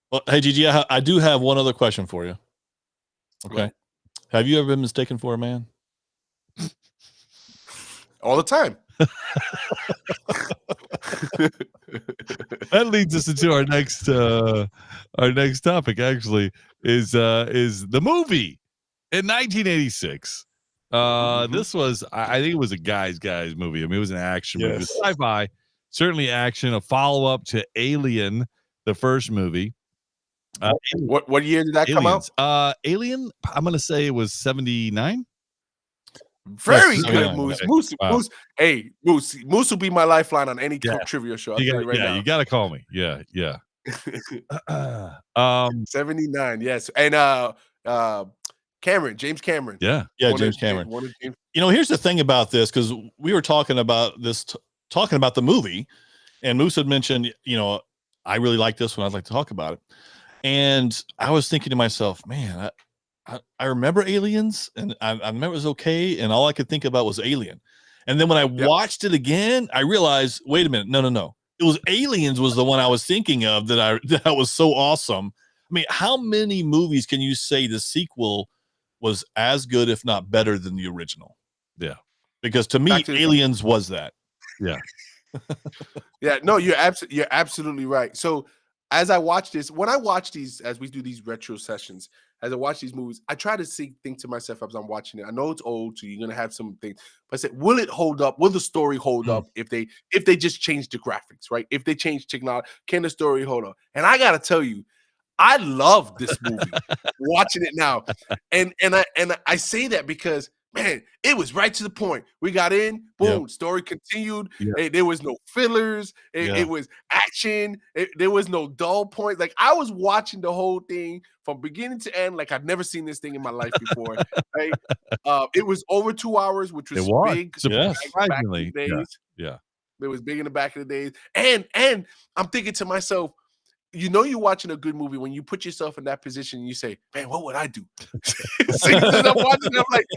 Well, hey Gigi, I do have one other question for you. Okay, have you ever been mistaken for a man?
All the time.
That leads us into our next topic. Actually, is the movie. In 1986, this was, I think it was a guy's movie. I mean, it was an action movie. It was sci-fi, certainly action, a follow-up to Alien, the first movie.
What year did that come out?
Alien, I'm going to say it was 79.
Very good, Moose. Moose. Hey, Moose will be my lifeline on any trivia show.
You got to call me. Yeah.
79, yes. And James Cameron.
Yeah,
James Cameron. Here's the thing about this, because we were talking about this, talking about the movie, and Moose had mentioned, I really like this one. I'd like to talk about it. And I was thinking to myself, man, I remember Aliens, and I remember it was okay, and all I could think about was Alien. And then when I watched it again, I realized, wait a minute, no. It was Aliens was the one I was thinking of that was so awesome. I mean, how many movies can you say the sequel was as good, if not better, than the original?
Yeah.
Because to me, Aliens was that.
Yeah.
Yeah, no, you're absolutely right. So as I watch this, when I watch these, as we do these retro sessions, as I watch these movies, I try to think to myself as I'm watching it. I know it's old, so you're gonna have some things, but I said, will it hold up? Will the story hold up if they just change the graphics, right? If they change technology, can the story hold up? And I gotta tell you, I love this movie. Watching it now, and I say that because, man, it was right to the point. We got in, boom, story continued. There was no fillers. It was action. There was no dull point. Like, I was watching the whole thing from beginning to end. Like, I've never seen this thing in my life before. Right? It was over 2 hours, which was big.
Surprisingly,
yeah. It was big in the back of the days. And I'm thinking to myself, you know, you're watching a good movie when you put yourself in that position and you say, man, what would I do? So I'm watching, I'm like,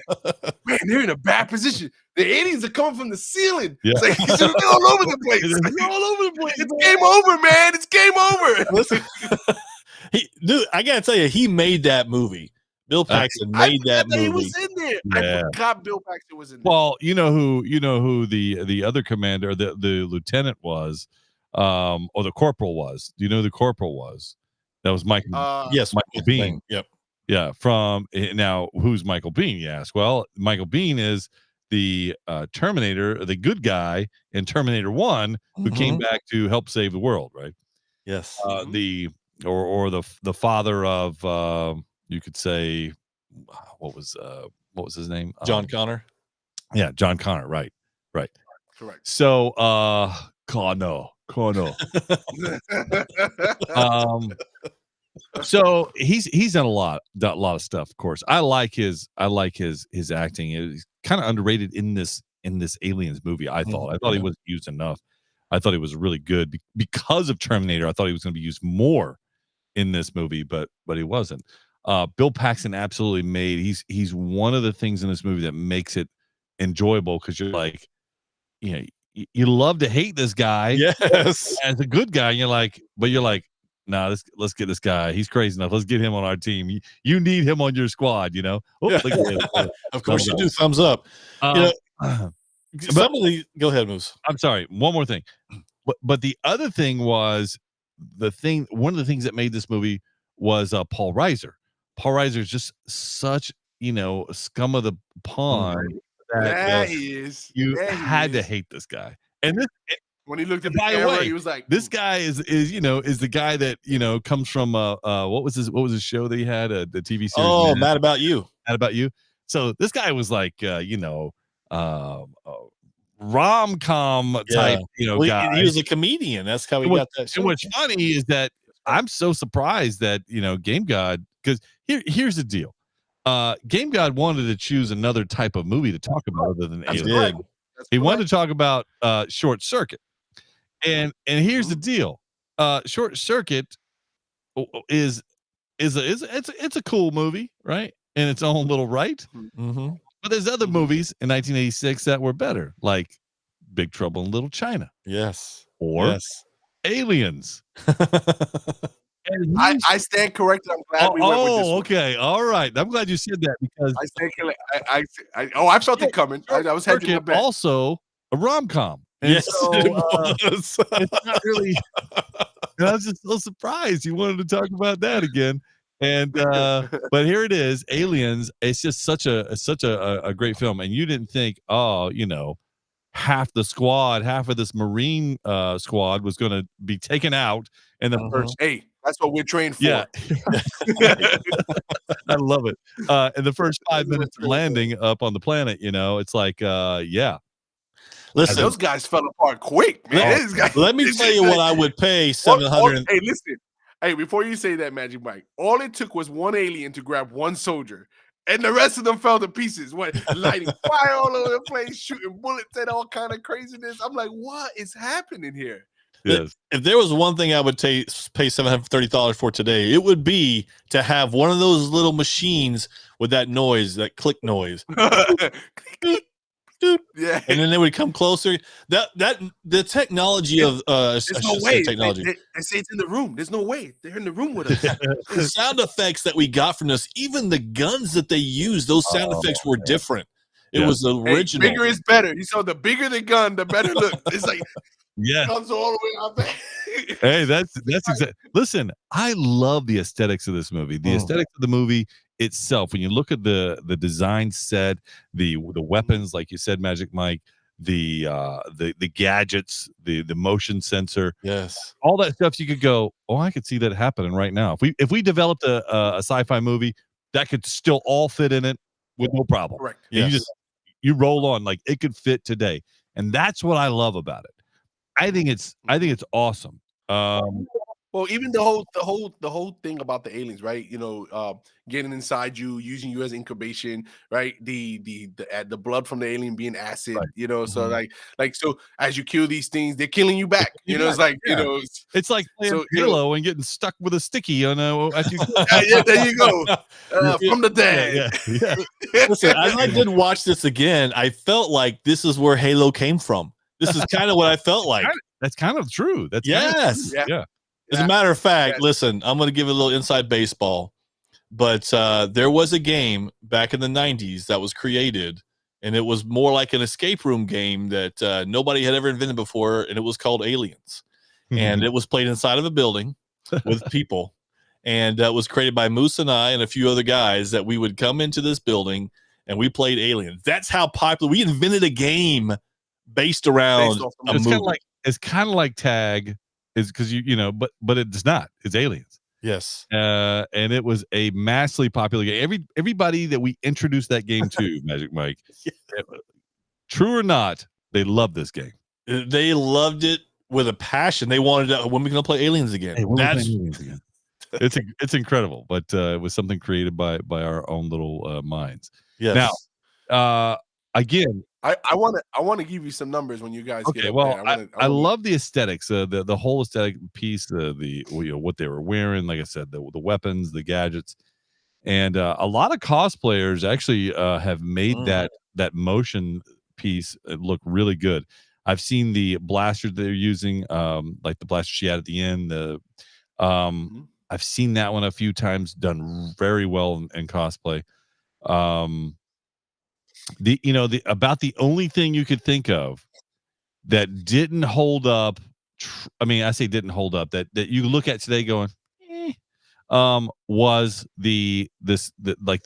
man, they're in a bad position. The aliens are coming from the ceiling.
Yeah.
It's like, they're all over the place.
They're all over the place.
It's game over, man. It's game over.
Listen, dude, I gotta tell you, he made that movie. Bill Paxton made that movie.
He was in there.
Yeah.
I forgot Bill Paxton was in there.
Well, you know who the other commander, the lieutenant was, or the corporal was. Do you know who the corporal was? That was Michael.
Yes,
Michael Biehn.
Yep.
Yeah. From now, who's Michael Biehn? You ask. Well, Michael Biehn is the Terminator, the good guy in Terminator 1, who came back to help save the world. Right.
Yes.
The father of you could say, what was his name?
John Connor.
Yeah, John Connor. Right.
Correct.
So, Connor. So he's done a lot of stuff. Of course, I like his acting. He's kind of underrated in this Aliens movie. I thought he wasn't used enough. I thought he was really good because of Terminator. I thought he was going to be used more in this movie, but he wasn't. Bill Paxton absolutely made. He's one of the things in this movie that makes it enjoyable, because you're like, you know, you love to hate this guy,
yes,
as a good guy. And you're like, nah, let's get this guy. He's crazy enough. Let's get him on our team. You need him on your squad, you know.
Of course you do. Thumbs up. Go ahead, Moose.
I'm sorry. One more thing, but the other thing was one of the things that made this movie was Paul Reiser. Paul Reiser is just such, scum of the pond.
He is.
You had to hate this guy. And this,
when he looked at the camera, he was like,
"This guy is the guy that comes from what was his show that he had, the TV series?
Oh, Mad About You.
Mad About You. So this guy was like rom-com type guy.
He was a comedian. That's how he got that show.
And what's funny is that I'm so surprised that Game God, because here's the deal. Game God wanted to choose another type of movie to talk about other than Alien. He wanted to talk about Short Circuit, and here's the deal: Short Circuit is a cool movie, right? In its own little right.
Mm-hmm.
But there's other movies in 1986 that were better, like Big Trouble in Little China.
Yes.
Or Aliens.
I stand corrected. I'm glad we went with this one.
Okay. All right. I'm glad you said that, because
I stand corrected. I felt it coming. I was hedging my bet.
Also a rom-com.
Yes,
so,
it was.
It's not really. I was just so surprised you wanted to talk about that again. And but here it is, Aliens. It's just such a great film, and you didn't think, half the squad, half of this Marine squad was going to be taken out in the first.
Hey, that's what we're trained for.
Yeah. I love it. In the first 5 minutes of landing up on the planet, it's like, yeah.
Listen,
those guys fell apart quick, man.
Let me tell you what I would pay $700.
Hey, listen. Hey, before you say that, Magic Mike, all it took was one alien to grab one soldier, and the rest of them fell to pieces. Lighting fire all over the place, shooting bullets and all kind of craziness. I'm like, what is happening here?
Yes.
If there was one thing I would pay $730 for today, it would be to have one of those little machines with that noise, that click noise.
Yeah,
and then they would come closer. That the technology of
there's no way.
Technology.
They say it's in the room. There's no way they're in the room with us.
The sound effects that we got from this, even the guns that they used, those sound effects were different. It was the original.
Hey, bigger is better. You saw the bigger the gun, the better look. It's like
comes
all the way out there.
Hey, that's exactly. Listen, I love the aesthetics of this movie. The aesthetics of the movie itself. When you look at the design set, the weapons, like you said, Magic Mike, the gadgets, the motion sensor,
yes,
all that stuff, you could go, oh, I could see that happening right now. If we developed a sci-fi movie, that could still all fit in it with no problem.
Correct.
Yes. You roll on like it could fit today, and that's what I love about it. I think it's awesome.
Well, even the whole thing about the aliens, right? Getting inside you, using you as incubation, right? The blood from the alien being acid,
right.
So so as you kill these things, they're killing you back. It's like
it's like playing Halo and getting stuck with a sticky on
there you go. From the dead.
Yeah. Listen, as I did watch this again, I felt like this is where Halo came from. This is kind of what I felt like.
That's kind of true. That's
yes.
Kind of true. Yeah.
As a matter of fact, listen, I'm going to give it a little inside baseball, but there was a game back in the 90s that was created, and it was more like an escape room game that nobody had ever invented before, and it was called Aliens. And it was played inside of a building with people, and it was created by Moose and I and a few other guys that we would come into this building, and we played Aliens. That's how popular. We invented a game based around a movie.
It's kind of like Tag. Is because but it's not. It's Aliens.
Yes.
And it was a massively popular game. Everybody that we introduced that game to, Magic Mike, true or not, they loved this game.
They loved it with a passion. They wanted to, when we going to play Aliens again.
Hey, Aliens again. It's incredible, but it was something created by our own little minds.
Yes.
Now, again,
I want to give you some numbers when you guys get up
well,
there.
I love the aesthetics, the whole aesthetic piece, what they were wearing, like I said, the weapons, the gadgets, and a lot of cosplayers actually have made that motion piece look really good. I've seen the blaster they're using, like the blaster she had at the end. I've seen that one a few times done very well in cosplay. About the only thing you could think of that didn't hold up. I say didn't hold up that you look at today going, was the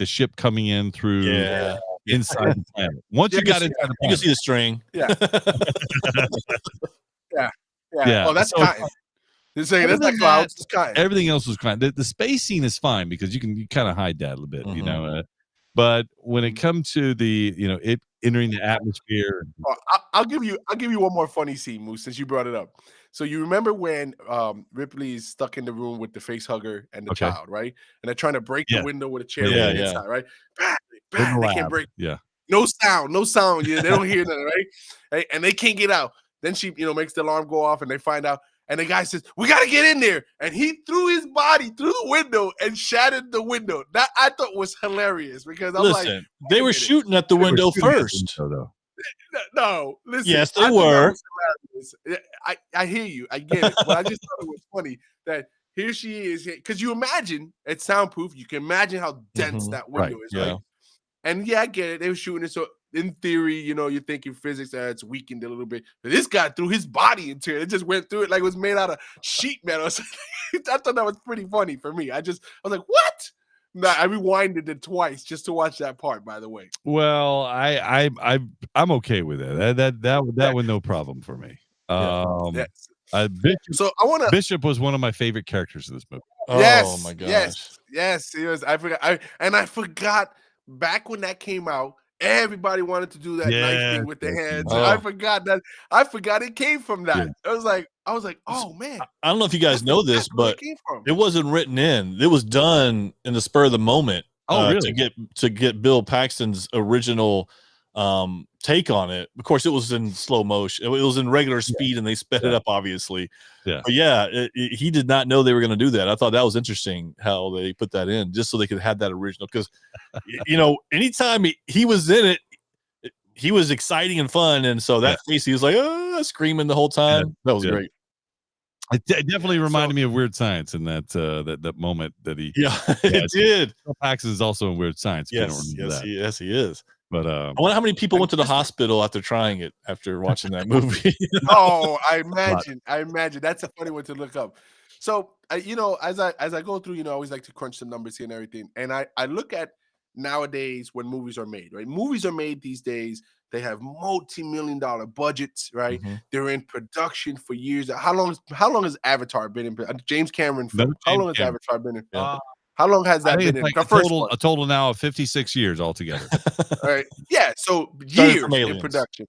ship coming in through inside the planet. Once you got inside the planet,
you can see the string.
Yeah. Yeah. Oh, that's cotton. That's like clouds. It's cotton.
Everything else was cotton. The space scene is fine because you kind of hide that a little bit, But when it comes to it entering the atmosphere,
I'll give you one more funny scene, Moose, since you brought it up. So you remember when Ripley is stuck in the room with the face hugger and the child, right? And they're trying to break the window with a chair inside, right? Bang, they can't break.
Yeah.
No sound. They don't hear nothing, right? And they can't get out. Then she, makes the alarm go off, and they find out. And the guy says, "We got to get in there." And he threw his body through the window and shattered the window. That I thought was hilarious because I'm
they were shooting at the window first.
No, listen.
Yes, they were.
I hear you. I get it. But I just thought it was funny that here she is. Because you imagine it's soundproof. You can imagine how dense that window is, right? And I get it. They were shooting it. So in theory, you're thinking physics, it's weakened a little bit. But this guy threw his body into it. It just went through it like it was made out of sheet metal. I thought that was pretty funny for me. I was like, what? No, I rewinded it twice just to watch that part, by the way.
Well, I'm okay with it. That was no problem for me. Bishop was one of my favorite characters in this movie.
Oh my gosh.
Yes, he was. I forgot back when that came out. Everybody wanted to do that knife thing with their hands. Oh. I forgot that. I forgot it came from that. Yeah. I was like, oh man.
I don't know if you guys know this, but it wasn't written in. It was done in the spur of the moment.
Really?
To get Bill Paxton's original take on it. Of course, it was in slow motion. It was in regular speed, and they sped it up, obviously.
Yeah.
But he did not know they were going to do that. I thought that was interesting how they put that in, just so they could have that original. Because, anytime he was in it, he was exciting and fun, and so that face, he was like, screaming the whole time. Yeah. That was great.
It definitely reminded me of Weird Science in that moment that he.
Yeah, it did.
Bill Paxton is also in Weird Science.
Yes, he is.
But
I wonder how many people went to the hospital after trying it after watching that movie.
Oh, I imagine that's a funny one to look up. So as I go through, I always like to crunch the numbers here and everything, and I look at nowadays when movies are made. Right, movies are made these days. They have multi-million-dollar budgets. Right, they're in production for years. How long has Avatar been in? James Cameron film. How long has Avatar been in? How long has that been in?
Like a total now of 56 years altogether.
All right. Yeah. So years in production.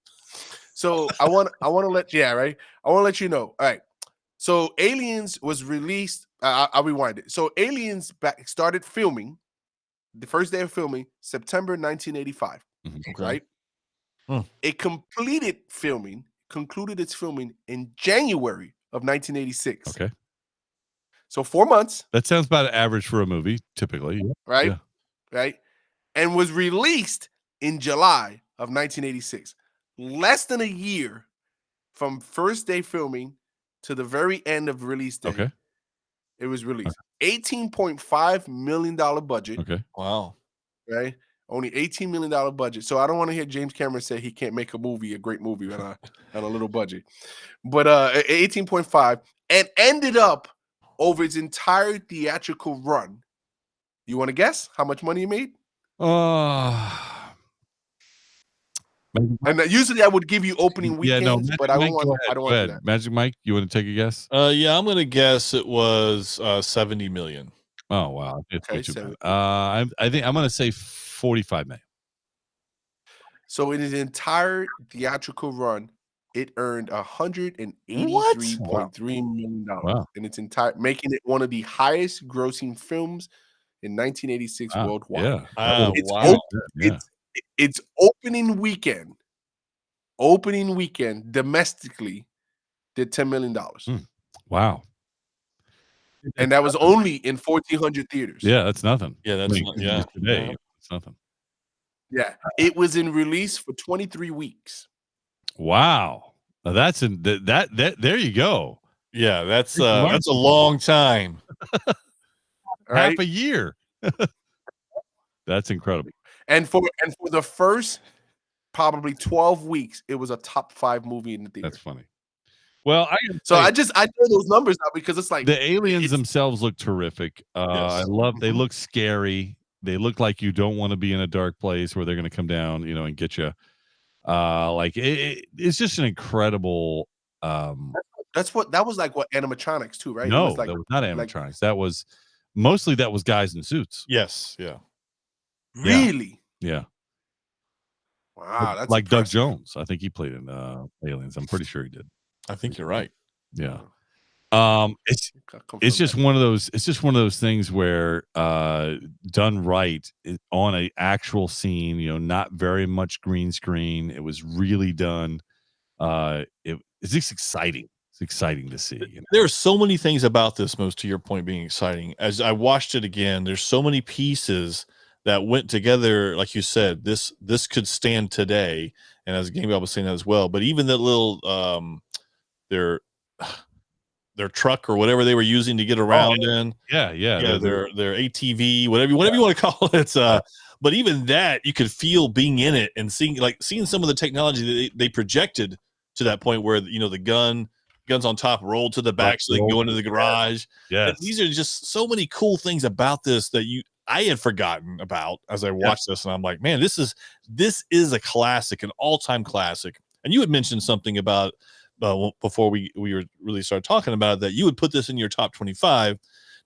So I want to let I want to let you know. All right. So Aliens was released. I'll rewind it. So Aliens started filming. The first day of filming, September 1985.
Okay.
Right. It concluded its filming in January of 1986.
Okay.
So 4 months.
That sounds about average for a movie, typically.
Right.
Yeah.
Right. And was released in July of 1986. Less than a year from first day filming to the very end of release day.
Okay.
It was released. $18.5 million budget.
Okay.
Wow.
Right. Only $18 million budget. So I don't want to hear James Cameron say he can't make a great movie on a little budget. But 18.5 and ended up over its entire theatrical run. You want to guess how much money he made? And usually I would give you opening weekends, but I don't want to do that.
Magic Mike, you want to take a guess?
Yeah, I'm going to guess it was 70 million.
Oh, wow.
Okay,
I think I'm going to say 45 million.
So in its entire theatrical run, it earned $183.3 million in its entire, making it one of the highest grossing films in 1986 worldwide.
Yeah.
Its opening weekend domestically did $10 million.
Wow.
And that was only in 1,400 theaters.
Yeah, that's nothing.
Yeah, that's
today. It's nothing.
Yeah, it was in release for 23 weeks.
Wow. Now that's that there you go.
Yeah, that's a long time.
Half a year. That's incredible.
And for the first probably 12 weeks, it was a top 5 movie in the theater.
That's funny. Well, I
know those numbers now because it's like
the aliens themselves look terrific. I love they look scary. They look like you don't want to be in a dark place where they're going to come down, and get you. It's just an incredible.
That was like what animatronics too, right?
No,
it was like,
that was not animatronics. That was mostly guys in suits.
Yes, yeah.
Really?
Yeah.
Wow, that's
like
impressive.
Doug Jones. I think he played in Aliens. I'm pretty sure he did.
I think you're right.
Yeah. It's just one of those things where done right on an actual scene, not very much green screen. It was really done. It's just exciting. It's exciting to see.
There are so many things about this, most to your point being exciting. As I watched it again, there's so many pieces that went together. Like you said, this could stand today. And as Game was saying that as well, but even that little their truck or whatever they were using to get around in.
Yeah.
Their ATV, whatever you want to call it. But even that you could feel being in it and seeing some of the technology that they projected to that point where the guns on top rolled to the back so they can go into the garage.
Yeah.
These are just so many cool things about this that I had forgotten about as I watched this, and I'm like, man, this is a classic, an all-time classic. And you had mentioned something about before we really started talking about it, that you would put this in your top 25,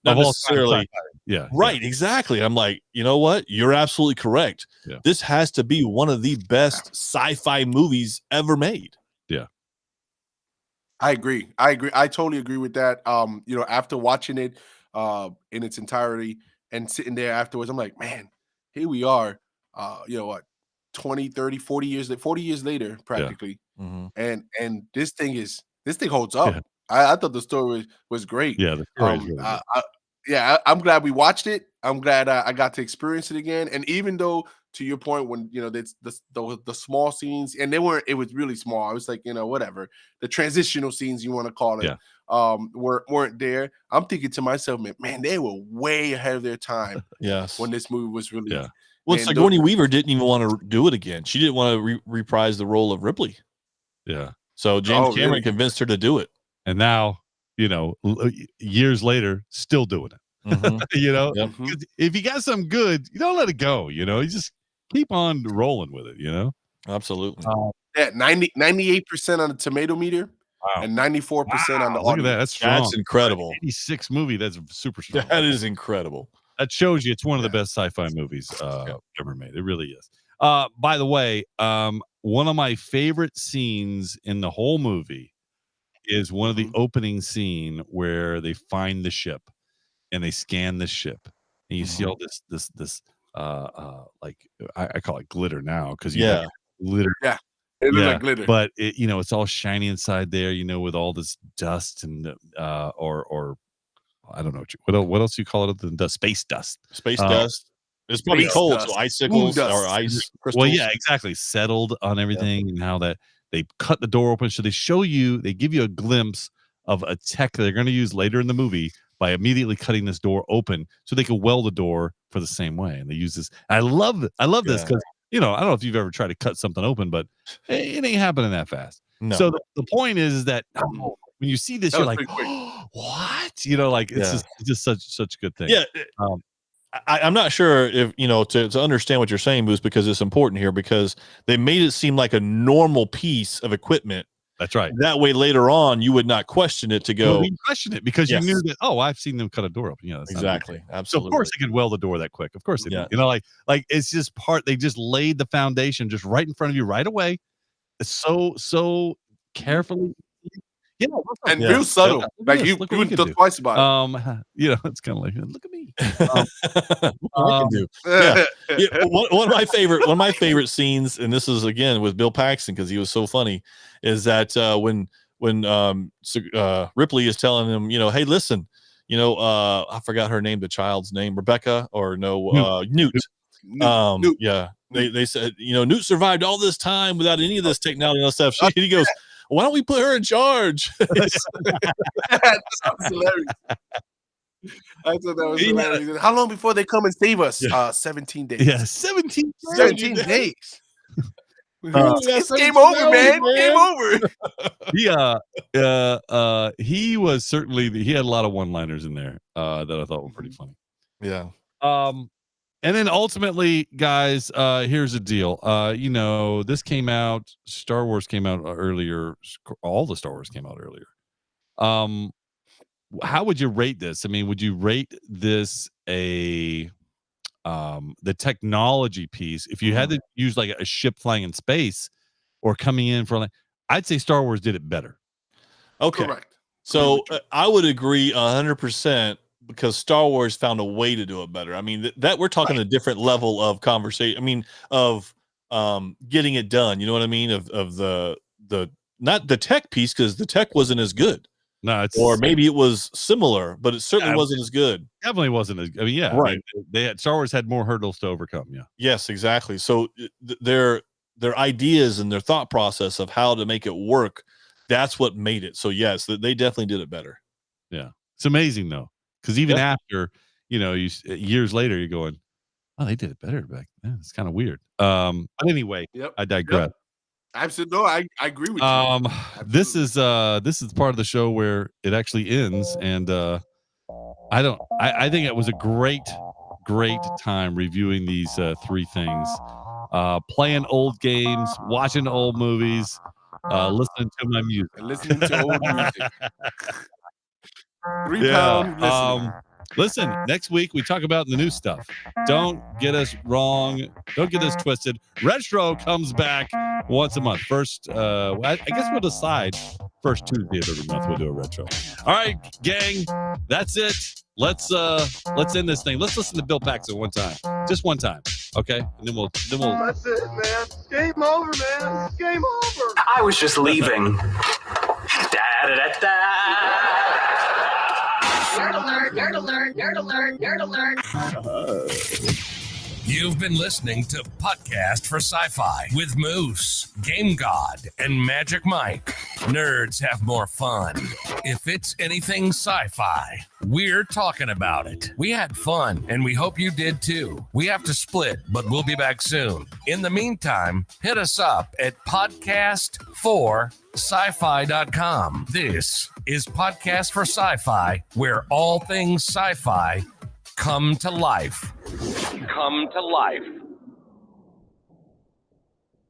not necessarily.
Yeah,
right, exactly. I'm like, you know what? You're absolutely correct.
Yeah.
This has to be one of the best sci-fi movies ever made.
Yeah.
I agree. I totally agree with that. After watching it in its entirety and sitting there afterwards, I'm like, man, here we are. 20, 30, 40 years later, practically.
Mm-hmm.
And this thing holds up. Yeah. I thought the story was great.
Yeah, the story is really good.
I'm glad we watched it. I'm glad I got to experience it again. And even though, to your point, when the small scenes, and it was really small. I was like, whatever, the transitional scenes you want to call it, weren't there. I'm thinking to myself, man, they were way ahead of their time.
Yes,
when this movie was released.
Yeah.
Well, Sigourney Weaver didn't even want to do it again. She didn't want to reprise the role of Ripley.
Yeah.
So James Cameron convinced her to do it.
And now, years later, still doing it.
Mm-hmm.
If you got something good, you don't let it go. You just keep on rolling with it.
Absolutely.
98% on the tomato meter. Wow. And 94% on the audience.
Look at that. That's strong.
That's incredible.
86 movie. That's super strong.
That is incredible.
That shows you it's one of the best sci-fi movies ever made. It really is. By the way, one of my favorite scenes in the whole movie is one of the opening scene where they find the ship and they scan the ship and you see all this like I call it glitter now because glitter.
Yeah. It looks like glitter.
But it's all shiny inside there, with all this dust and or I don't know what else you call it, the space dust.
Space dust. It's probably cold, so icicles or ice crystals.
Well, yeah, exactly. Settled on everything and how that they cut the door open. So they give you a glimpse of a tech they're going to use later in the movie by immediately cutting this door open so they can weld the door for the same way. And they use this. I love this because I don't know if you've ever tried to cut something open, but it ain't happening that fast. No. So the point is that when you see this, you're like, what? It's just such a good thing.
Yeah. I'm not sure if, to understand what you're saying, Moose, because it's important here because they made it seem like a normal piece of equipment.
That's right.
That way, later on, you would not question it to go.
Well, you question it because you knew that. Oh, I've seen them cut a door open.
Exactly. Absolutely.
So of course they could weld the door that quick. Of course they did. Like it's just they just laid the foundation just right in front of you right away. It's so carefully. Yeah,
and real subtle. Like you wouldn't think twice about
it. It's kind of like, look at me.
One of my favorite scenes, and this is again with Bill Paxton because he was so funny, is that when Ripley is telling him, hey, listen, I forgot her name, the child's name, Rebecca or Newt.
Newt.
Yeah, they said, Newt survived all this time without any of this technology and stuff. He goes, why don't we put her in charge?
That was hilarious. I thought that was hilarious. How long before they come and save us? 17 days.
Yeah, 17
days. It's game over, man. Game over.
He was certainly he had a lot of one-liners in there that I thought were pretty funny.
Yeah.
And then ultimately, guys, here's the deal. This came out. Star Wars came out earlier. All the Star Wars came out earlier. How would you rate this? I mean, would you rate this the technology piece? If you had to use like a ship flying in space or coming in for I'd say Star Wars did it better.
Okay.
Correct.
So I would agree 100%. Because Star Wars found a way to do it better. I mean, that we're talking a different level of conversation. I mean, of getting it done. You know what I mean? Of the not the tech piece because the tech wasn't as good.
No,
or maybe it was similar, but it certainly wasn't as good.
Definitely wasn't as. I mean, yeah,
right.
They had Star Wars had more hurdles to overcome. Yeah.
Yes, exactly. So their ideas and their thought process of how to make it work, that's what made it. So yes, they definitely did it better.
Yeah, it's amazing though. Because even after, years later, you're going, oh, they did it better back then. It's kind of weird. But anyway, I digress.
Yep. Absolutely. No, I agree with you.
This is part of the show where it actually ends. And I think it was a great time reviewing these three things. Playing old games, watching old movies, listening to my music.
And listening to old music. 3 pound listening.
Listen, next week we talk about the new stuff. Don't get us wrong. Don't get us twisted. Retro comes back once a month. First, I guess we'll decide first Tuesday of every month we'll do a retro. All right, gang, that's it. Let's end this thing. Let's listen to Bill Paxton one time, just one time, okay? And then we'll.
That's it, man. Game over, man. Game over.
I was just leaving. Da-da-da-da. Nerd alert, nerd alert, nerd alert, nerd alert.
You've been listening to Podcast for Sci-Fi with Moose, Game God, and Magic Mike. Nerds have more fun. If it's anything sci-fi, we're talking about it. We had fun, and we hope you did too. We have to split, but we'll be back soon. In the meantime, hit us up at podcast4sci-fi.com. This is Podcast for Sci-Fi, where all things sci-fi come to life. Come to life.